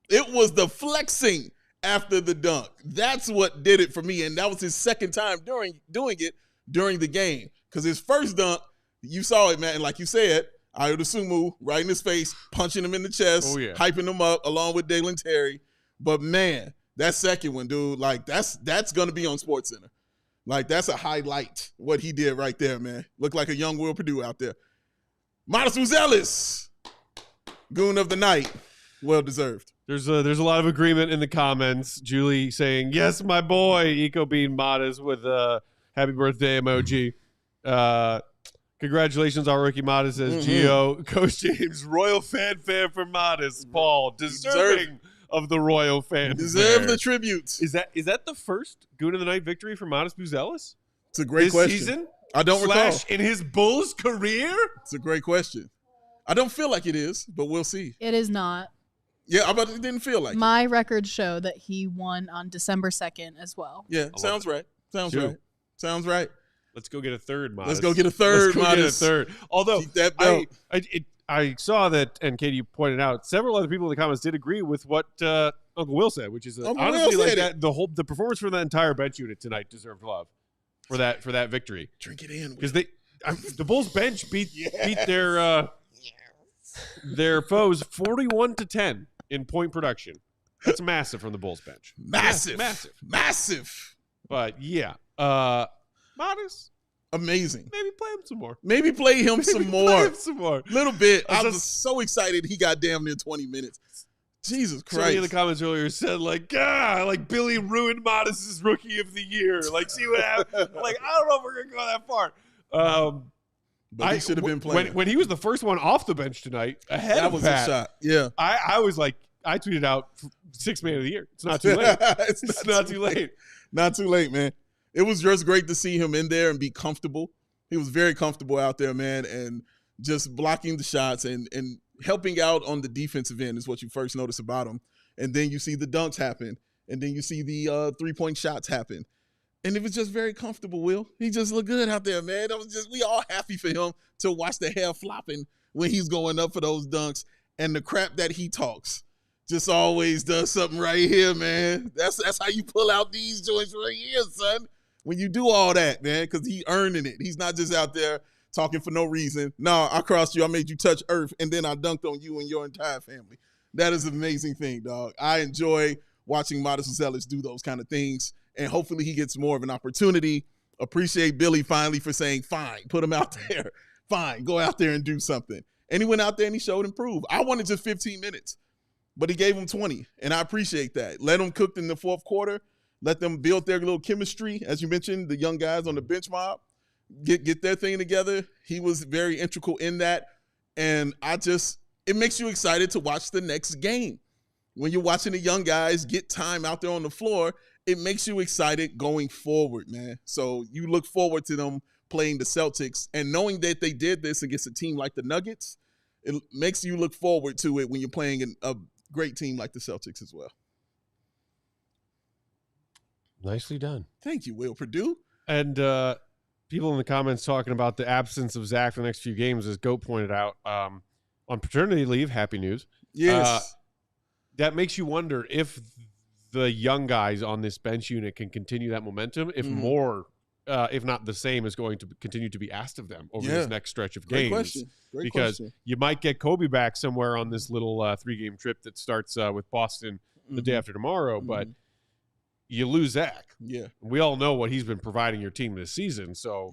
It was the flexing after the dunk. That's what did it for me. And that was his second time doing it during the game. Because his first dunk, you saw it, man. And like you said, Ayo Dosunmu right in his face, punching him in the chest, hyping him up along with Dalen Terry. But man, that second one, dude, like that's going to be on SportsCenter. Like that's a highlight, what he did right there, man. Looked like a young Will Perdue out there. Matas Buzelis, Goon of the Night, well deserved. There's a lot of agreement in the comments. Julie saying, yes, my boy, Eco Bean Matas with a happy birthday emoji. Congratulations, our rookie Matas, says Gio. Coach James, royal fanfare for Matas. Paul, deserving of the royal fan. Deserve the tributes. Is that the first Goon of the Night victory for Matas Buzelis? It's a great question. Season? I don't recall. In his Bulls career? It's a great question. I don't feel like it is, but we'll see. It is not. Yeah, but it didn't feel like My records show that he won on December 2nd as well. Yeah, sounds right. Sounds right. Sounds right. Let's go get a third, Matas. Let's go get a third, Let's go Matas. get a third. Although Keep that belt. I saw that, and Katie pointed out, several other people in the comments did agree with what Uncle Will said, which is honestly like that. The performance from that entire bench unit tonight deserved love for that victory. Drink it in, because the Bulls bench beat their foes 41-10 in point production. That's massive from the Bulls bench. Massive. But yeah, Matas. Amazing. Maybe play him some more. Maybe play him some more. Little bit. I was just so excited he got damn near 20 minutes. Jesus Christ. Somebody in the comments earlier said, like Billy ruined Matas' rookie of the year. Like, see what happened? Like, I don't know if we're going to go that far. But he should have been playing. When he was the first one off the bench tonight, ahead that of was Pat, a shot. Yeah. I was like, I tweeted out 6th man of the year. It's not too late. it's not too late. Not too late, man. It was just great to see him in there and be comfortable. He was very comfortable out there, man, and just blocking the shots and helping out on the defensive end is what you first notice about him. And then you see the dunks happen, and then you see the 3-point shots happen. And it was just very comfortable, Will. He just looked good out there, man. We all happy for him to watch the hair flopping when he's going up for those dunks. And the crap that he talks just always does something right here, man. That's how you pull out these joints right here, son. When you do all that, man, because he earning it. He's not just out there talking for no reason. No, I crossed you. I made you touch earth, and then I dunked on you and your entire family. That is an amazing thing, dog. I enjoy watching Matas Buzelis do those kind of things, and hopefully he gets more of an opportunity. Appreciate Billy finally for saying, fine, put him out there. Fine, go out there and do something. And he went out there and he showed improve. I wanted just 15 minutes, but he gave him 20, and I appreciate that. Let them cook in the fourth quarter. Let them build their little chemistry, as you mentioned, the young guys on the bench mob, get their thing together. He was very integral in that, and it makes you excited to watch the next game. When you're watching the young guys get time out there on the floor, it makes you excited going forward, man. So you look forward to them playing the Celtics, and knowing that they did this against a team like the Nuggets, it makes you look forward to it when you're playing a great team like the Celtics as well. Nicely done. Thank you, Will Perdue. And people in the comments talking about the absence of Zach for the next few games, as Goat pointed out, on paternity leave, happy news. Yes. That makes you wonder if the young guys on this bench unit can continue that momentum, if more, if not the same, is going to continue to be asked of them over this next stretch of games. Question. Great because question. you might get Kobe back somewhere on this little 3-game trip that starts with Boston the day after tomorrow, but you lose Zach. Yeah. We all know what he's been providing your team this season. So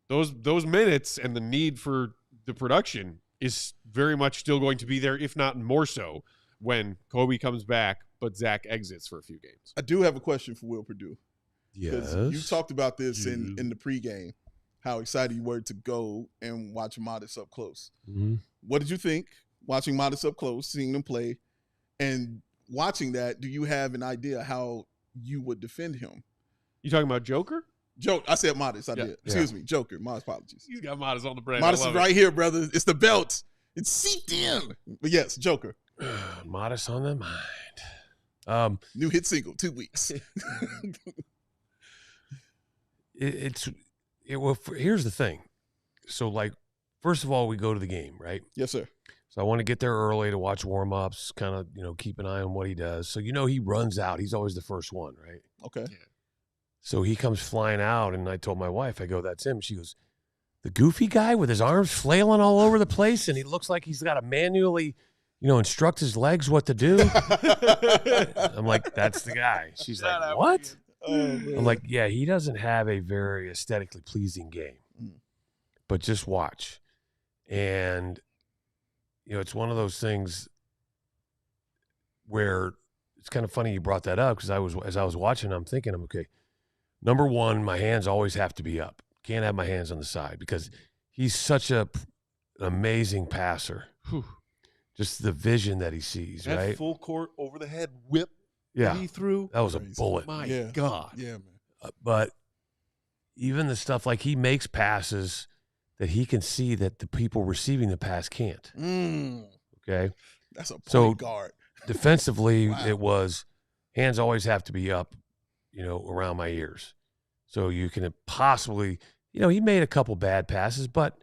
those minutes and the need for the production is very much still going to be there, if not more so, when Kobe comes back, but Zach exits for a few games. I do have a question for Will Perdue. Yes. You talked about this in the pregame, how excited you were to go and watch Matas up close. Mm-hmm. What did you think watching Matas up close, seeing them play, and watching that? Do you have an idea how you would defend him? You talking about Joker? I said Matas. I did. Excuse me, Joker. My apologies. He's got Matas on the brand. Matas is right here, brother. It's the belt. It's seeped in. But yes, Joker. Matas on the mind. New hit single, 2 weeks. Here's the thing. So, like, first of all, we go to the game, right? Yes, sir. So I want to get there early to watch warm-ups, kind of, keep an eye on what he does. So, he runs out. He's always the first one, right? Okay. Yeah. So he comes flying out, and I told my wife, I go, that's him. She goes, the goofy guy with his arms flailing all over the place, and he looks like he's got to manually, instruct his legs what to do. I'm like, that's the guy. She's like, what? I'm like, yeah, he doesn't have a very aesthetically pleasing game, but just watch. And, it's one of those things where it's kind of funny you brought that up, because as I was watching, I'm thinking, okay, number one, my hands always have to be up. Can't have my hands on the side, because he's such an amazing passer. Whew. Just the vision that he sees, that right? Full court over the head whip Yeah. that he threw. That was a bullet. My God. Yeah, man. But even the stuff like he makes passes that he can see that the people receiving the pass can't. Okay? That's a point guard. Defensively, Wow. it was hands always have to be up, around my ears. So you can possibly, he made a couple bad passes, but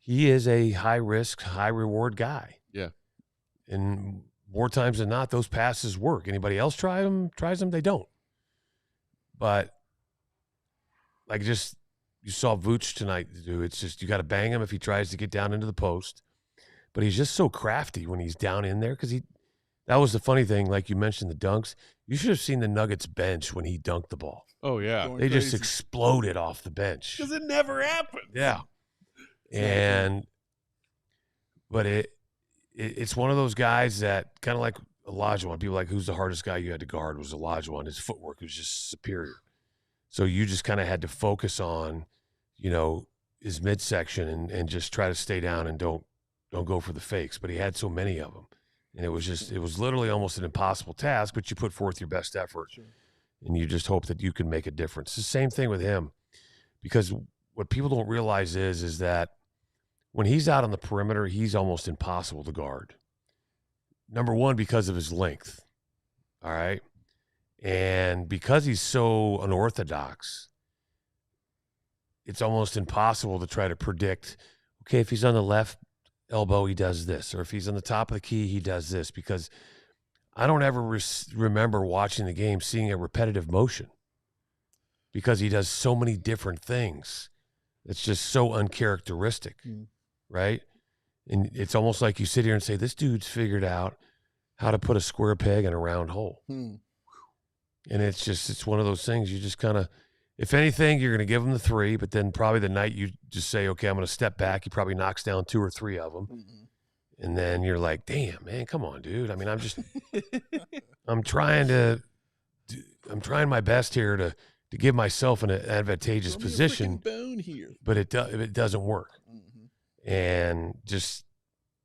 he is a high-risk, high-reward guy. Yeah. And more times than not, those passes work. Anybody else tries them, they don't. But like you saw Vooch tonight do. It's just you got to bang him if he tries to get down into the post. But he's just so crafty when he's down in there, because that was the funny thing. Like you mentioned, the dunks. You should have seen the Nuggets bench when he dunked the ball. Oh, yeah. Going They just crazy. exploded off the bench. Because it never happened. Yeah. But it's one of those guys that kind of like Olajuwon. People like, who's the hardest guy you had to guard? Was Olajuwon. His footwork was just superior. So you just kind of had to focus on, his midsection and just try to stay down and don't go for the fakes. But he had so many of them. And it was literally almost an impossible task, but you put forth your best effort. Sure. And you just hope that you can make a difference. It's the same thing with him, because what people don't realize is that when he's out on the perimeter, he's almost impossible to guard. Number one, because of his length, all right? And because he's so unorthodox, it's almost impossible to try to predict, okay, if he's on the left elbow, he does this, or if he's on the top of the key, he does this, because I don't ever remember watching the game seeing a repetitive motion, because he does so many different things. It's just so uncharacteristic, right? And it's almost like you sit here and say, this dude's figured out how to put a square peg in a round hole. And it's one of those things you just kind of, if anything, you're going to give him the 3, but then probably the night you just say, okay, I'm going to step back. He probably knocks down 2 or 3 of them. And then you're like, damn, man, come on, dude. I mean, I'm trying my best here to give myself an advantageous position, bone here. but it doesn't work. And just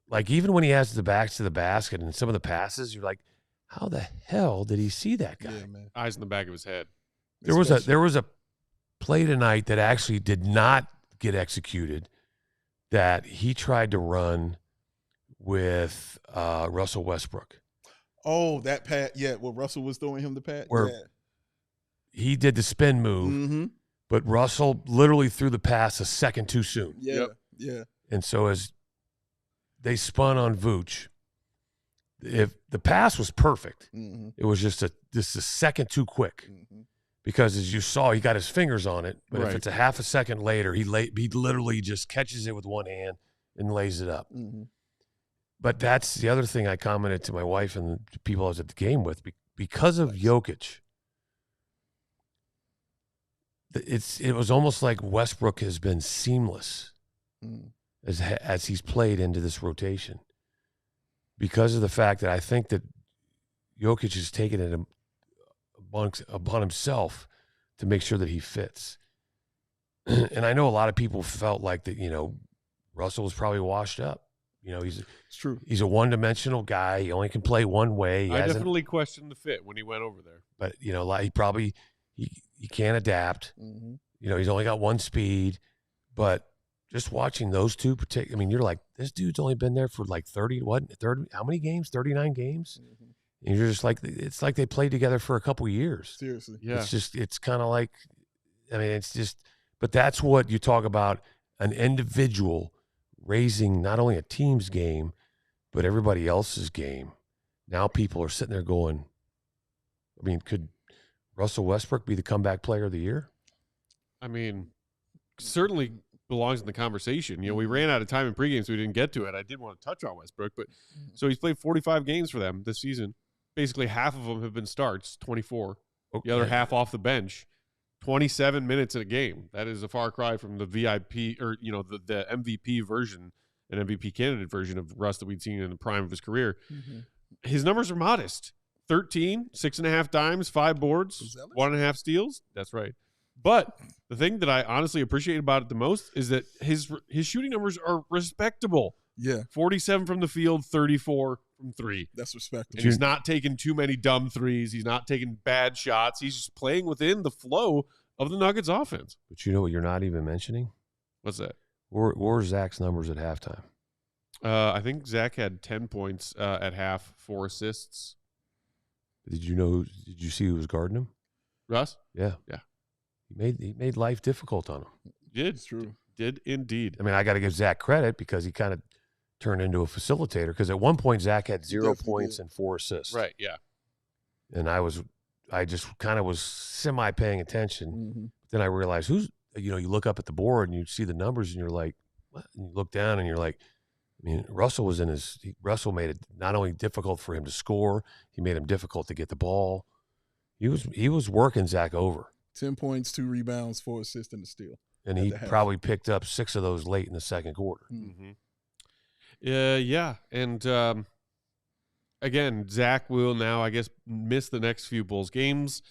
like, even when he has the backs to the basket and some of the passes, you're like, how the hell did he see that guy? Yeah, man. Eyes in the back of his head. There was a play tonight that actually did not get executed, that he tried to run with Russell Westbrook. Oh, that pat. Yeah, well, Russell was throwing him the pat. Where he did the spin move, but Russell literally threw the pass a second too soon. Yeah. And so as they spun on Vooch, if the pass was perfect, it was just a second too quick. Because as you saw, he got his fingers on it, but if it's a half a second later, he literally just catches it with one hand and lays it up. But that's the other thing I commented to my wife and the people I was at the game with. Because of Jokic, it was almost like Westbrook has been seamless as he's played into this rotation, because of the fact that I think that Jokic has taken it upon himself to make sure that he fits. And I know a lot of people felt like that, Russell was probably washed up. It's true. He's a one-dimensional guy. He only can play one way. I definitely questioned the fit when he went over there. But he probably he can't adapt. He's only got one speed. But just watching those two, you're like, this dude's only been there for like 30. How many games? 39 games. And you're just like, it's like they played together for a couple years. Seriously. Yeah. It's kind of like, but that's what you talk about, an individual raising not only a team's game, but everybody else's game. Now people are sitting there going, could Russell Westbrook be the comeback player of the year? Certainly belongs in the conversation. We ran out of time in pregame, so we didn't get to it. I did want to touch on Westbrook, but so he's played 45 games for them this season. Basically, half of them have been starts, 24. Okay. The other half off the bench. 27 minutes in a game. That is a far cry from the VIP or, the MVP version, an MVP candidate version of Russ that we'd seen in the prime of his career. His numbers are modest. 13, 6.5 dimes, 5 boards, 1.5 steals. That's right. But the thing that I honestly appreciate about it the most is that his shooting numbers are respectable. Yeah. 47 from the field, 34 from 3. That's respectable. And he's not taking too many dumb threes. He's not taking bad shots. He's just playing within the flow of the Nuggets offense. But you know what you're not even mentioning? What's that? What were Zach's numbers at halftime? I think Zach had 10 points at half, 4 assists. Did you see who was guarding him? Russ? Yeah. Yeah. He made life difficult on him. Did. It's true. Did indeed. I got to give Zach credit because he kind of turned into a facilitator, because at one point Zach had 0 points and 4 assists. Right, yeah. And I just kind of was semi paying attention. Then I realized you look up at the board and you see the numbers and you're like, what? And you look down and you're like, Russell made it not only difficult for him to score, he made him difficult to get the ball. He was working Zach over. 10 points, 2 rebounds, 4 assists, and a steal. And he probably picked up 6 of those late in the second quarter. Yeah. And again, Zach will now, I guess, miss the next few Bulls games.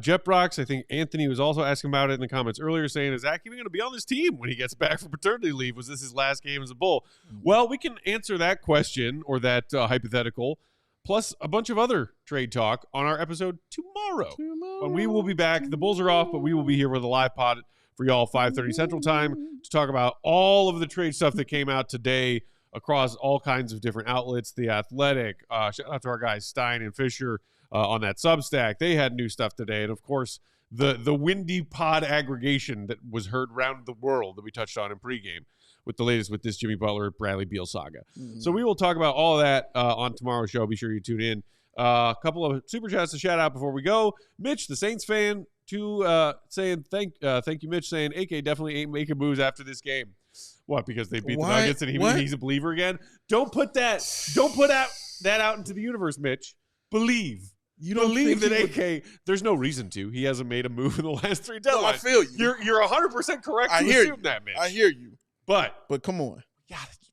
Jet Brox, I think Anthony was also asking about it in the comments earlier, saying, is Zach even going to be on this team when he gets back from paternity leave? Was this his last game as a Bull? Well, we can answer that question or that hypothetical, plus a bunch of other trade talk on our episode tomorrow. When we will be back. The Bulls are off, but we will be here with a live pod for y'all 5:30 Central Time to talk about all of the trade stuff that came out today across all kinds of different outlets. The Athletic, shout out to our guys Stein and Fisher on that Substack. They had new stuff today. And, of course, the windy pod aggregation that was heard around the world that we touched on in pregame with the latest with this Jimmy Butler, Bradley Beal saga. So we will talk about all of that on tomorrow's show. Be sure you tune in. A couple of super chats to shout out before we go. Mitch, the Saints fan, saying thank you, Mitch, saying AK definitely ain't making moves after this game. What? Because they beat the Nuggets and he's a believer again. Don't put that out into the universe, Mitch. Believe. You don't believe that AK. There's no reason to. He hasn't made a move in the last 3 deadlines. No, I feel you. You're 100% correct. I hear you. That, Mitch. I hear you. But come on.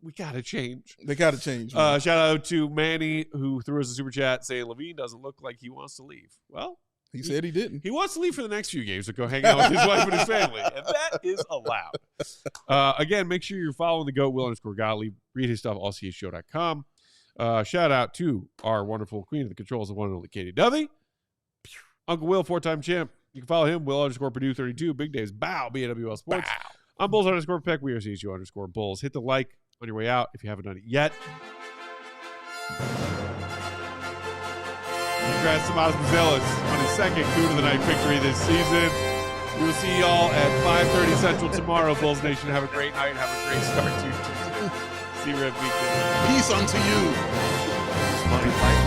We gotta change. They gotta change. Shout out to Manny who threw us a super chat saying LaVine doesn't look like he wants to leave. Well, he said he didn't. He wants to leave for the next few games to go hang out with his wife and his family, and that is allowed. Again, make sure you're following the GOAT Will _ Gottlieb. Read his stuff allchgo.com. Shout out to our wonderful queen of the controls, the one and only Katie Dovey. Uncle Will, 4-time champ. You can follow him, Will _ Perdue 32. Big Days, bow, BAWL Sports. Bow. I'm Bulls _ Peck. We are CHGO _ Bulls. Hit the like on your way out if you haven't done it yet. Congrats to Matas Buzelis on his second Goon of the Night victory this season. We will see y'all at 5:30 Central tomorrow. Bulls Nation, have a great night. Have a great start to see you at weekend. Peace unto you. Money fight.